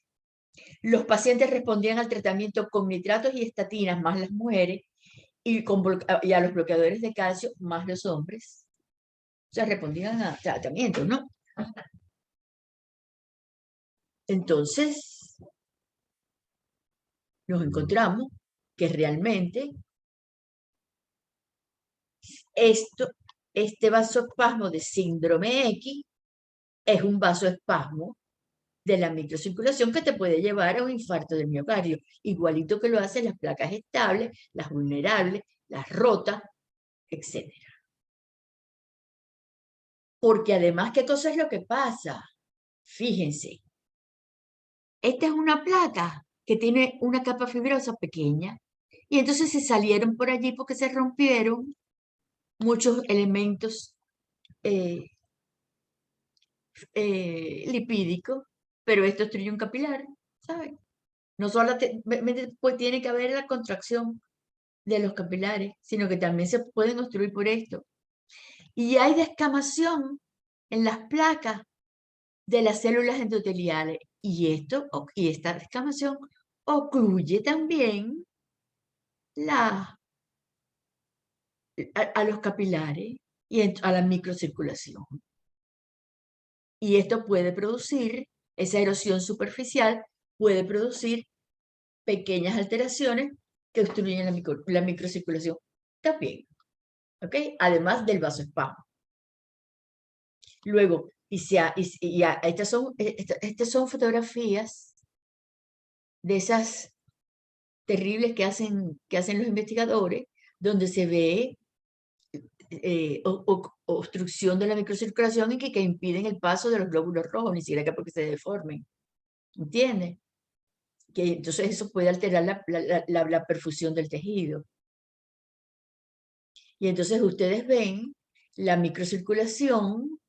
Los pacientes respondían al tratamiento con nitratos y estatinas, más las mujeres, y a los bloqueadores de calcio, más los hombres. O sea, respondían a tratamiento, ¿no? Entonces, nos encontramos que realmente este vasoespasmo de síndrome X es un vasoespasmo de la microcirculación que te puede llevar a un infarto del miocardio, igualito que lo hacen las placas estables, las vulnerables, las rotas, etc. Porque además, ¿qué cosa es lo que pasa? Fíjense, esta es una placa que tiene una capa fibrosa pequeña y entonces se salieron por allí porque se rompieron muchos elementos lipídicos, pero esto obstruye un capilar, ¿saben? No solamente pues, tiene que haber la contracción de los capilares, sino que también se pueden obstruir por esto. Y hay descamación en las placas de las células endoteliales. Y esta descamación ocluye también a los capilares y a la microcirculación. Y esto puede producir, esa erosión superficial puede producir pequeñas alteraciones que obstruyen la microcirculación también. ¿Ok? Además del vasoespasmo. Luego, estas son fotografías de esas terribles que hacen los investigadores, donde se ve obstrucción de la microcirculación y que impiden el paso de los glóbulos rojos, ni siquiera que porque se deformen. ¿Entiendes? Que entonces eso puede alterar la perfusión del tejido. Y entonces ustedes ven la microcirculación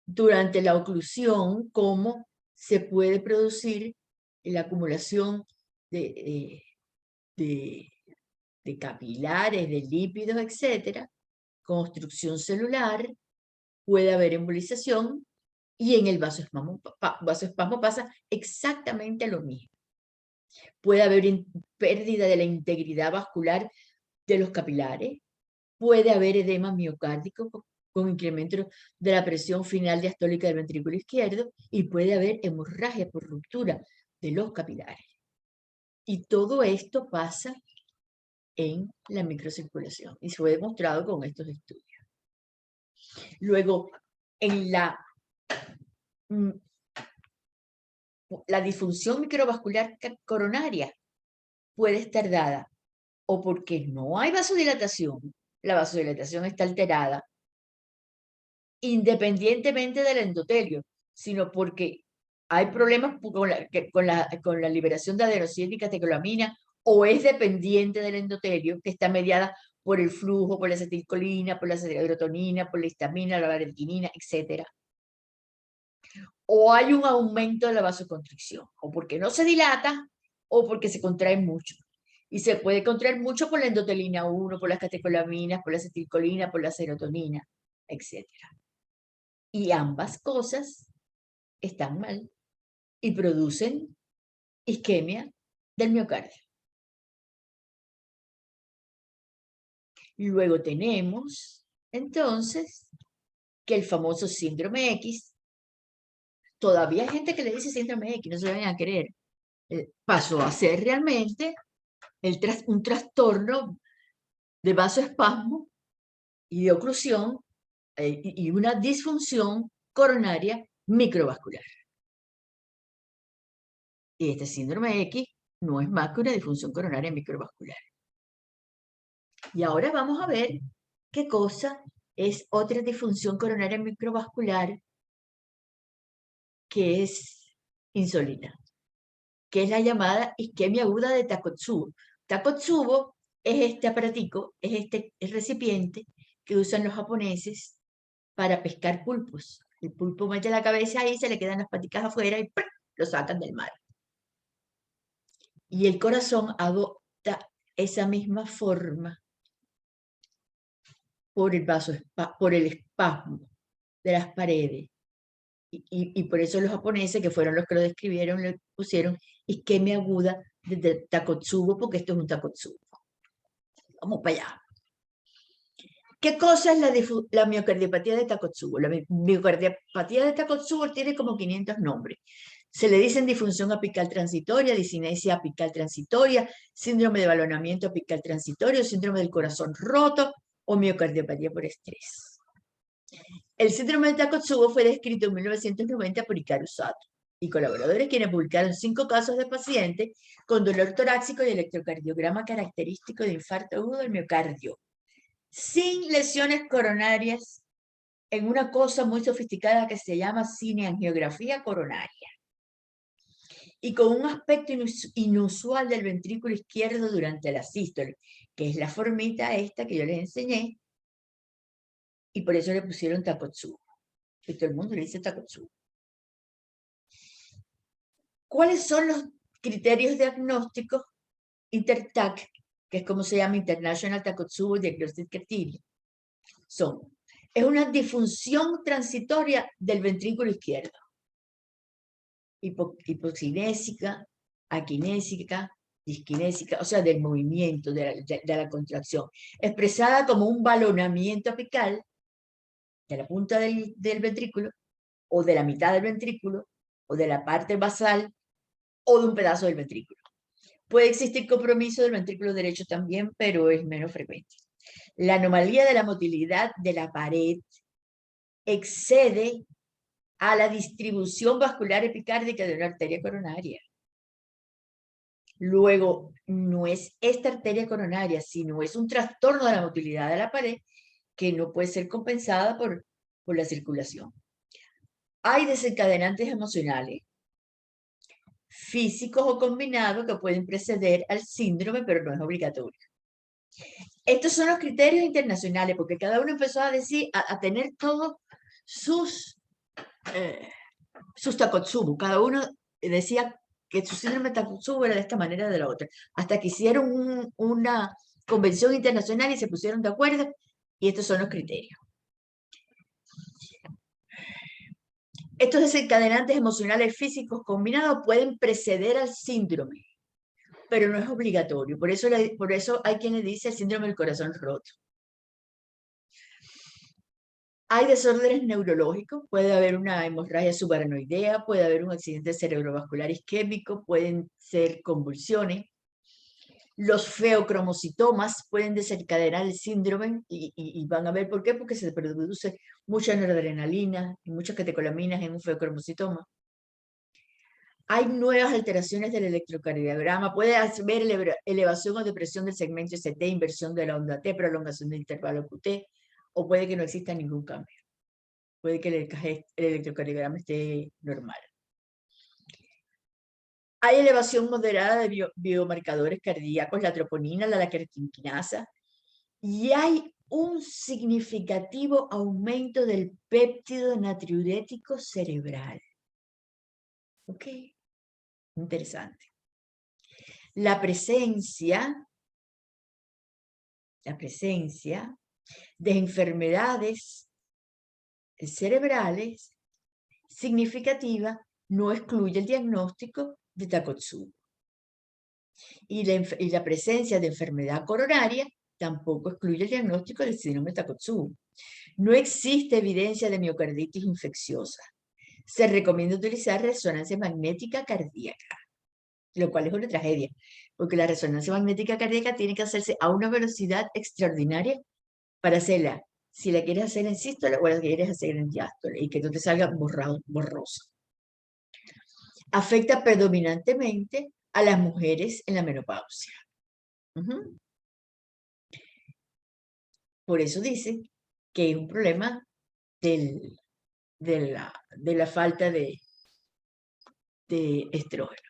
durante la oclusión, cómo se puede producir la acumulación de capilares, de lípidos, etcétera, con obstrucción celular, puede haber embolización, y en el vasoespasmo pasa exactamente lo mismo. Puede haber pérdida de la integridad vascular de los capilares, puede haber edema miocárdico con incremento de la presión final diastólica del ventrículo izquierdo, y puede haber hemorragia por ruptura de los capilares. Y todo esto pasa en la microcirculación, y se fue demostrado con estos estudios. Luego, en la disfunción microvascular coronaria puede estar dada o porque no hay vasodilatación, la vasodilatación está alterada, independientemente del endotelio, sino porque hay problemas con la liberación de adenosina y catecolamina, o es dependiente del endotelio, que está mediada por el flujo, por la acetilcolina, por la serotonina, por la histamina, la valentinina, etc. O hay un aumento de la vasoconstricción, o porque no se dilata, o porque se contrae mucho. Y se puede contraer mucho por la endotelina 1, por las catecolaminas, por la acetilcolina, por la serotonina, etc. Y ambas cosas están mal y producen isquemia del miocardio. Luego tenemos, entonces, que el famoso síndrome X, todavía hay gente que le dice síndrome X, no se vayan a creer, pasó a ser realmente un trastorno de vasoespasmo y de oclusión y una disfunción coronaria microvascular. Y este síndrome X no es más que una disfunción coronaria microvascular. Y ahora vamos a ver qué cosa es otra disfunción coronaria microvascular que es insólita, que es la llamada isquemia aguda de Takotsubo. Takotsubo es este aparatico, es este recipiente que usan los japoneses para pescar pulpos. El pulpo mete la cabeza ahí, se le quedan las paticas afuera y ¡prum!, lo sacan del mar. Y el corazón adopta esa misma forma por el espasmo de las paredes. Y por eso los japoneses, que fueron los que lo describieron, le pusieron isquemia aguda de Takotsubo, porque esto es un Takotsubo. Vamos para allá. ¿Qué cosa es la miocardiopatía de Takotsubo? La miocardiopatía de Takotsubo tiene como 500 nombres. Se le dicen disfunción apical transitoria, discinesia apical transitoria, síndrome de balonamiento apical transitorio, síndrome del corazón roto o miocardiopatía por estrés. El síndrome de Takotsubo fue descrito en 1990 por Hikaru Sato y colaboradores, quienes publicaron 5 casos de pacientes con dolor torácico y electrocardiograma característico de infarto agudo del miocardio, sin lesiones coronarias, en una cosa muy sofisticada que se llama cineangiografía coronaria, y con un aspecto inusual del ventrículo izquierdo durante la sístole, que es la formita esta que yo les enseñé, y por eso le pusieron Takotsubo. Y todo el mundo le dice Takotsubo. ¿Cuáles son los criterios diagnósticos INTERTAC que es como se llama International Takotsubo Diagnostic Criteria, es una disfunción transitoria del ventrículo izquierdo, hipocinésica, aquinésica, disquinésica, o sea, del movimiento, de la contracción, expresada como un balonamiento apical de la punta del ventrículo, o de la mitad del ventrículo, o de la parte basal, o de un pedazo del ventrículo. Puede existir compromiso del ventrículo derecho también, pero es menos frecuente. La anomalía de la motilidad de la pared excede a la distribución vascular epicárdica de una arteria coronaria. Luego, no es esta arteria coronaria, sino es un trastorno de la motilidad de la pared que no puede ser compensada por la circulación. Hay desencadenantes emocionales, físicos o combinados que pueden preceder al síndrome, pero no es obligatorio. Estos son los criterios internacionales, porque cada uno empezó a decir, a tener todos sus Takotsubo. Cada uno decía que su síndrome de Takotsubo era de esta manera o de la otra. Hasta que hicieron una convención internacional y se pusieron de acuerdo, y estos son los criterios. Estos desencadenantes emocionales físicos combinados pueden preceder al síndrome, pero no es obligatorio. Por eso hay quien le dice el síndrome del corazón roto. Hay desórdenes neurológicos, puede haber una hemorragia subaranoidea, puede haber un accidente cerebrovascular isquémico, pueden ser convulsiones. Los feocromocitomas pueden desencadenar el síndrome y van a ver por qué, porque se produce mucha noradrenalina y muchas catecolaminas en un feocromocitoma. Hay nuevas alteraciones del electrocardiograma, puede haber elevación o depresión del segmento ST, inversión de la onda T, prolongación del intervalo QT, o puede que no exista ningún cambio. Puede que el electrocardiograma esté normal. Hay elevación moderada de biomarcadores cardíacos, la troponina, la creatinquinasa, y hay un significativo aumento del péptido natriurético cerebral. ¿Ok? Interesante. La presencia de enfermedades cerebrales significativa no excluye el diagnóstico de Takotsubo. Y la presencia de enfermedad coronaria tampoco excluye el diagnóstico del síndrome de Takotsubo. No existe evidencia de miocarditis infecciosa. Se recomienda utilizar resonancia magnética cardíaca, lo cual es una tragedia, porque la resonancia magnética cardíaca tiene que hacerse a una velocidad extraordinaria para hacerla, si la quieres hacer en sístole o la quieres hacer en diástole, y que no te salga borroso. Afecta predominantemente a las mujeres en la menopausia. Por eso dice que es un problema de la falta de estrógeno.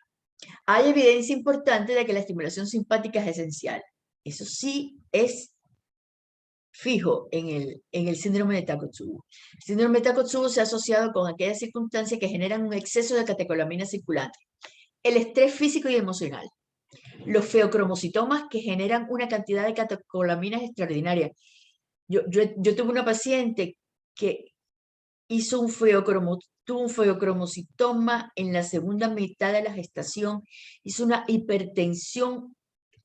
Hay evidencia importante de que la estimulación simpática es esencial. Eso sí es fijo en el síndrome de Takotsubo. El síndrome de Takotsubo se ha asociado con aquellas circunstancias que generan un exceso de catecolamina circulante, el estrés físico y emocional, los feocromocitomas que generan una cantidad de catecolaminas extraordinaria. Yo tuve una paciente que hizo tuvo un feocromocitoma en la segunda mitad de la gestación, hizo una hipertensión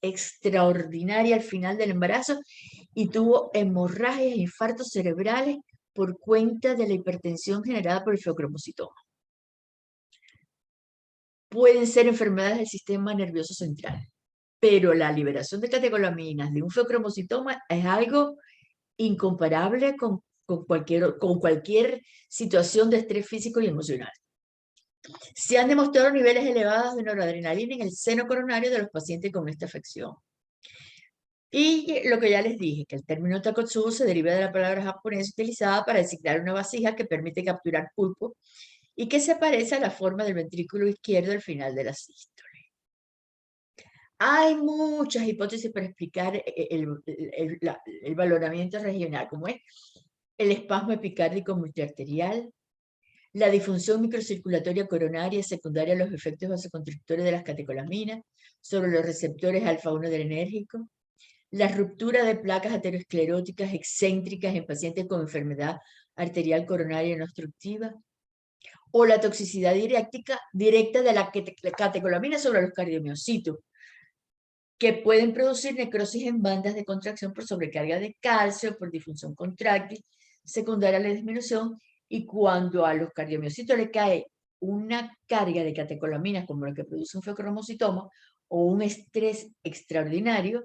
extraordinaria al final del embarazo y tuvo hemorragias e infartos cerebrales por cuenta de la hipertensión generada por el feocromocitoma. Pueden ser enfermedades del sistema nervioso central, pero la liberación de catecolaminas de un feocromocitoma es algo incomparable con cualquier situación de estrés físico y emocional. Se han demostrado niveles elevados de noradrenalina en el seno coronario de los pacientes con esta afección. Y lo que ya les dije, que el término Takotsubo se deriva de la palabra japonesa utilizada para designar una vasija que permite capturar pulpo y que se parece a la forma del ventrículo izquierdo al final de la sístole. Hay muchas hipótesis para explicar el valoramiento regional, como es el espasmo epicárdico multiarterial, la disfunción microcirculatoria coronaria secundaria a los efectos vasoconstrictores de las catecolaminas sobre los receptores alfa-1 adrenérgicos, la ruptura de placas ateroscleróticas excéntricas en pacientes con enfermedad arterial coronaria no obstructiva, o la toxicidad directa de la catecolamina sobre los cardiomiocitos, que pueden producir necrosis en bandas de contracción por sobrecarga de calcio, por disfunción contráctil, secundaria a la disminución, y cuando a los cardiomiocitos le cae una carga de catecolaminas como la que produce un feocromocitoma o un estrés extraordinario,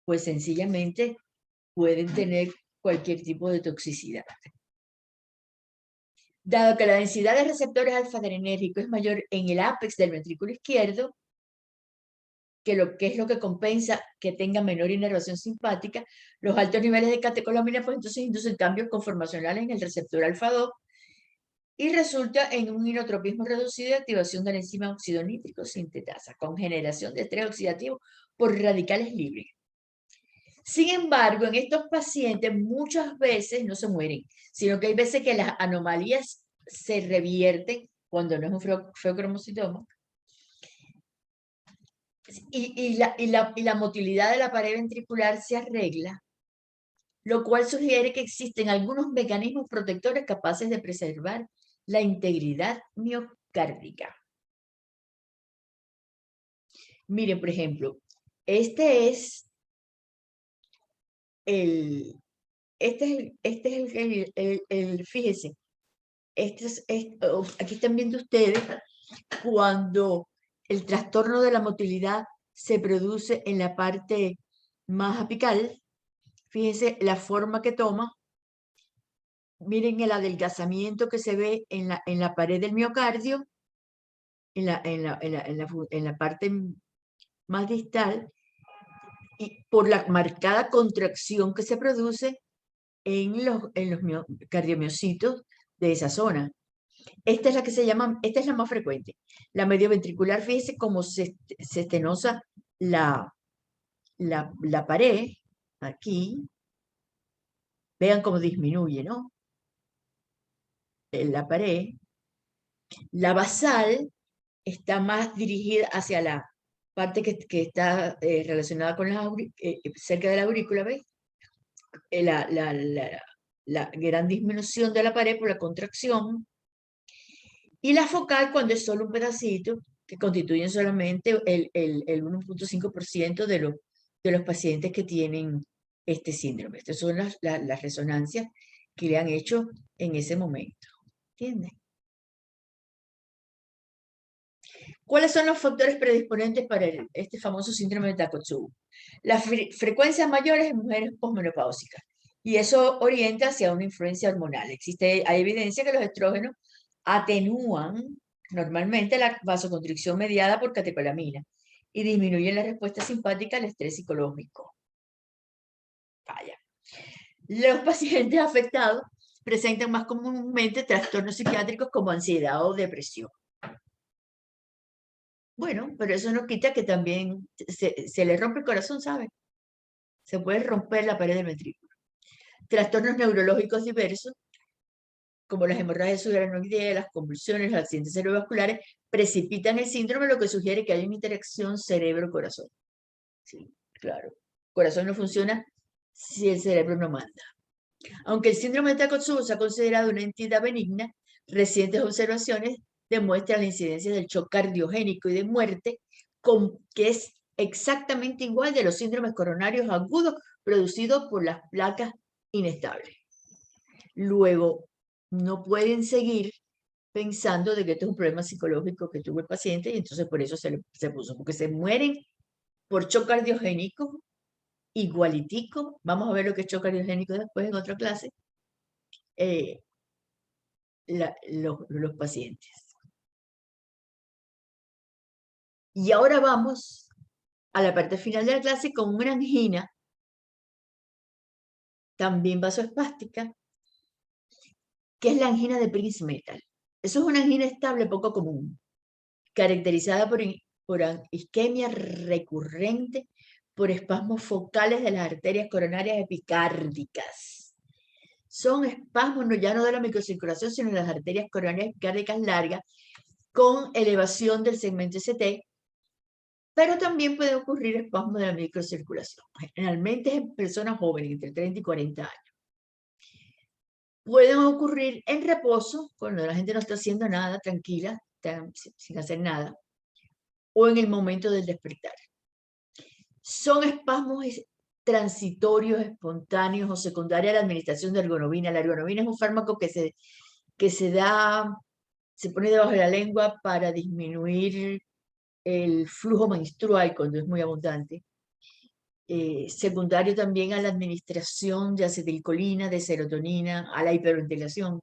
pues sencillamente pueden tener cualquier tipo de toxicidad. Dado que la densidad de receptores alfa-adrenérgicos es mayor en el ápex del ventrículo izquierdo, que es lo que compensa que tenga menor inervación simpática, los altos niveles de catecolamina pues entonces inducen cambios conformacionales en el receptor alfa-2 y resulta en un inotropismo reducido y activación de la enzima oxidonítrico sintetasa, con generación de estrés oxidativo por radicales libres. Sin embargo, en estos pacientes muchas veces no se mueren, sino que hay veces que las anomalías se revierten cuando no es un feocromocitoma. Y la motilidad de la pared ventricular se arregla, lo cual sugiere que existen algunos mecanismos protectores capaces de preservar la integridad miocárdica. Miren, por ejemplo, fíjese, aquí están viendo ustedes cuando el trastorno de la motilidad se produce en la parte más apical. Fíjense la forma que toma. Miren el adelgazamiento que se ve en la pared del miocardio, en la parte más distal, y por la marcada contracción que se produce en los cardiomiocitos de esa zona. Esta es la que se llama, esta es la más frecuente. La medioventricular, fíjense cómo se estenosa la pared, aquí. Vean cómo disminuye, ¿no? En la pared. La basal está más dirigida hacia la parte que está relacionada con cerca de la aurícula, ¿ves? La gran disminución de la pared por la contracción. Y la focal cuando es solo un pedacito, que constituyen solamente el 1.5% de los pacientes que tienen este síndrome. Estas son las resonancias que le han hecho en ese momento. ¿Entienden? ¿Cuáles son los factores predisponentes para este famoso síndrome de Takotsubo? Las frecuencias mayores en mujeres posmenopáusicas. Y eso orienta hacia una influencia hormonal. Hay evidencia que los estrógenos atenúan normalmente la vasoconstricción mediada por catecolamina y disminuyen la respuesta simpática al estrés psicológico. Vaya. Los pacientes afectados presentan más comúnmente trastornos psiquiátricos como ansiedad o depresión. Bueno, pero eso no quita que también se le rompe el corazón, ¿sabe? Se puede romper la pared del ventrículo. Trastornos neurológicos diversos, como las hemorragias subaracnoideas, las convulsiones, los accidentes cerebrovasculares, precipitan el síndrome, lo que sugiere que hay una interacción cerebro-corazón. Sí, claro. El corazón no funciona si el cerebro no manda. Aunque el síndrome de Takotsubo se ha considerado una entidad benigna, recientes observaciones demuestran la incidencia del shock cardiogénico y de muerte, que es exactamente igual de los síndromes coronarios agudos producidos por las placas inestables. Luego, no pueden seguir pensando de que esto es un problema psicológico que tuvo el paciente y entonces por eso se puso, porque se mueren por shock cardiogénico igualitico. Vamos a ver lo que es shock cardiogénico después en otra clase. Los pacientes. Y ahora vamos a la parte final de la clase con una angina, también vasoespástica, que es la angina de Prinzmetal. Eso es una angina estable poco común, caracterizada por isquemia recurrente por espasmos focales de las arterias coronarias epicárdicas. Son espasmos ya no de la microcirculación, sino de las arterias coronarias epicárdicas largas, con elevación del segmento ST, Pero también puede ocurrir espasmos de la microcirculación. Generalmente es en personas jóvenes, entre 30 y 40 años. Pueden ocurrir en reposo, cuando la gente no está haciendo nada, tranquila, sin hacer nada, o en el momento del despertar. Son espasmos transitorios, espontáneos o secundarios a la administración de ergonomina. La ergonomina es un fármaco que se pone debajo de la lengua para disminuir el flujo menstrual cuando es muy abundante. Secundario también a la administración de acetilcolina, de serotonina, a la hiperventilación.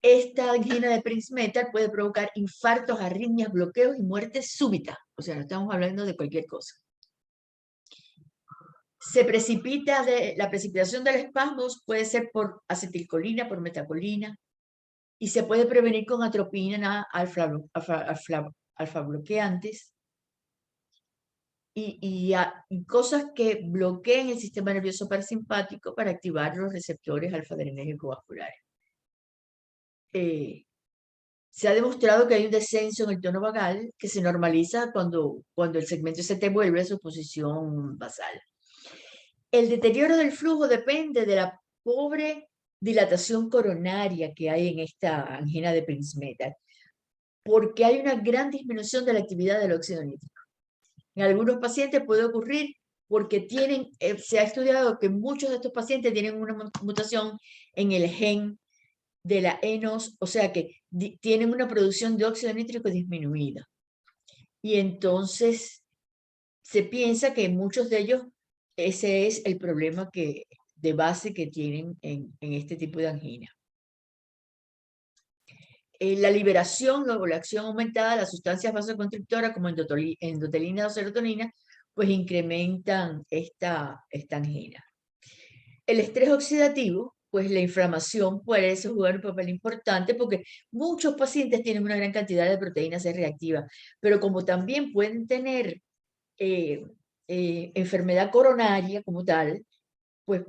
Esta angina de Prinzmetal puede provocar infartos, arritmias, bloqueos y muerte súbita. O sea, no estamos hablando de cualquier cosa. La precipitación del espasmos puede ser por acetilcolina, por metacolina, y se puede prevenir con atropina, alfa bloqueantes, y cosas que bloqueen el sistema nervioso parasimpático para activar los receptores alfa-adrenérgicos vasculares. Se ha demostrado que hay un descenso en el tono vagal que se normaliza cuando el segmento ST vuelve a su posición basal. El deterioro del flujo depende de la pobre dilatación coronaria que hay en esta angina de Prinzmetal, porque hay una gran disminución de la actividad del óxido nítrico. En algunos pacientes puede ocurrir porque se ha estudiado que muchos de estos pacientes tienen una mutación en el gen de la ENOS, o sea que tienen una producción de óxido nítrico disminuida. Y entonces se piensa que muchos de ellos ese es el problema de base que tienen en este tipo de angina. La liberación o la acción aumentada de las sustancias vasoconstrictoras como endotelina o serotonina, pues incrementan esta angina. El estrés oxidativo, pues la inflamación puede jugar un papel importante porque muchos pacientes tienen una gran cantidad de proteínas C reactivas, pero como también pueden tener enfermedad coronaria como tal, pues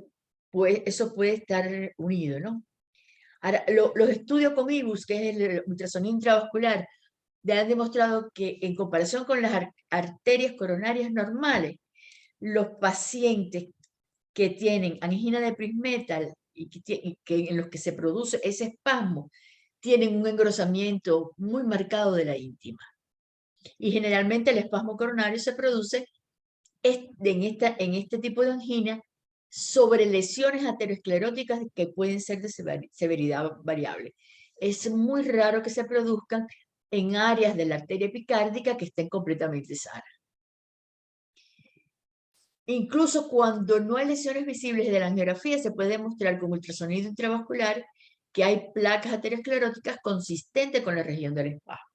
eso puede estar unido, ¿no? Ahora, los estudios con IBUS, que es el ultrasonido intravascular, ya han demostrado que en comparación con las arterias coronarias normales, los pacientes que tienen angina de Prinzmetal y en los que se produce ese espasmo, tienen un engrosamiento muy marcado de la íntima. Y generalmente el espasmo coronario se produce en este tipo de angina sobre lesiones ateroscleróticas que pueden ser de severidad variable. Es muy raro que se produzcan en áreas de la arteria epicárdica que estén completamente sanas. Incluso cuando no hay lesiones visibles de la angiografía, se puede demostrar con ultrasonido intravascular que hay placas ateroscleróticas consistentes con la región del espasmo.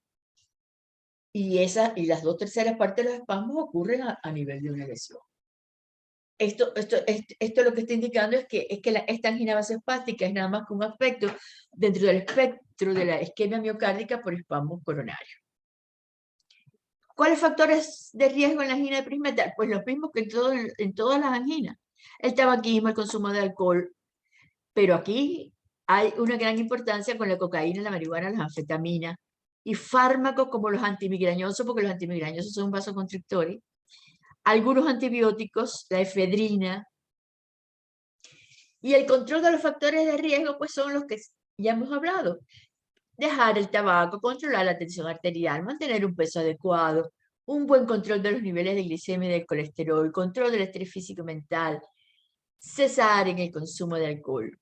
Y las 2/3 partes de los espasmos ocurren a nivel de una lesión. Esto lo que está indicando es que esta angina vasoespástica es nada más que un aspecto dentro del espectro de la isquemia miocárdica por espasmos coronarios. ¿Cuáles factores de riesgo en la angina de Prinzmetal? Pues los mismos que en todas las anginas. El tabaquismo, el consumo de alcohol. Pero aquí hay una gran importancia con la cocaína, la marihuana, las anfetaminas y fármacos como los antimigrañosos, porque los antimigrañosos son vasoconstrictores. Algunos antibióticos, la efedrina. Y el control de los factores de riesgo, pues son los que ya hemos hablado. Dejar el tabaco, controlar la tensión arterial, mantener un peso adecuado, un buen control de los niveles de glicemia y del colesterol, control del estrés físico y mental, cesar en el consumo de alcohol.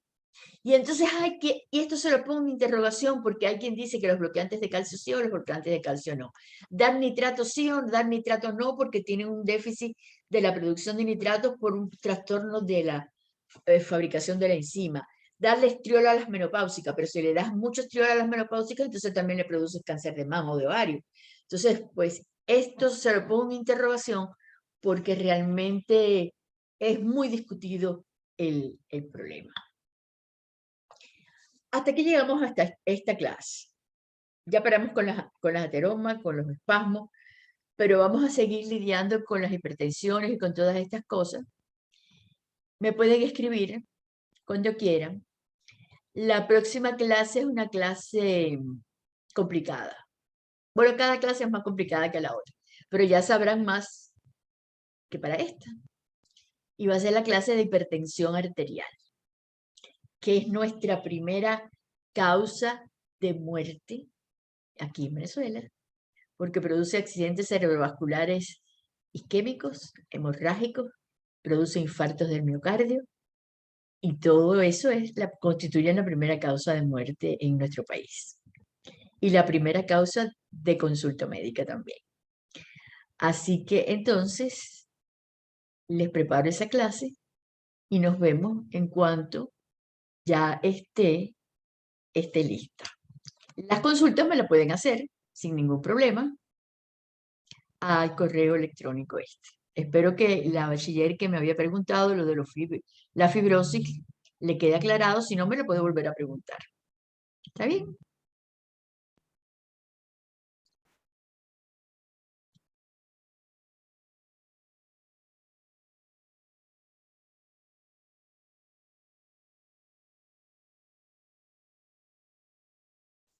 Y entonces y esto se lo pongo en interrogación porque hay quien dice que los bloqueantes de calcio sí o los bloqueantes de calcio no. Dar nitrato sí o dar nitrato no porque tienen un déficit de la producción de nitratos por un trastorno de la fabricación de la enzima. Darle estriol a las menopáusicas, pero si le das mucho estriol a las menopáusicas, entonces también le produces cáncer de mama o de ovario. Entonces, pues esto se lo pongo en interrogación porque realmente es muy discutido el problema. Hasta aquí llegamos hasta esta clase. Ya paramos con las ateromas, con los espasmos, pero vamos a seguir lidiando con las hipertensiones y con todas estas cosas. Me pueden escribir cuando quieran. La próxima clase es una clase complicada. Bueno, cada clase es más complicada que la otra, pero ya sabrán más que para esta. Y va a ser la clase de hipertensión arterial, que es nuestra primera causa de muerte aquí en Venezuela, porque produce accidentes cerebrovasculares isquémicos, hemorrágicos, produce infartos del miocardio, y todo eso constituye la primera causa de muerte en nuestro país. Y la primera causa de consulta médica también. Así que entonces les preparo esa clase y nos vemos en cuanto ya esté lista. Las consultas me las pueden hacer sin ningún problema al correo electrónico este. Espero que la bachiller que me había preguntado lo de la fibrosis le quede aclarado, si no me lo puede volver a preguntar. ¿Está bien?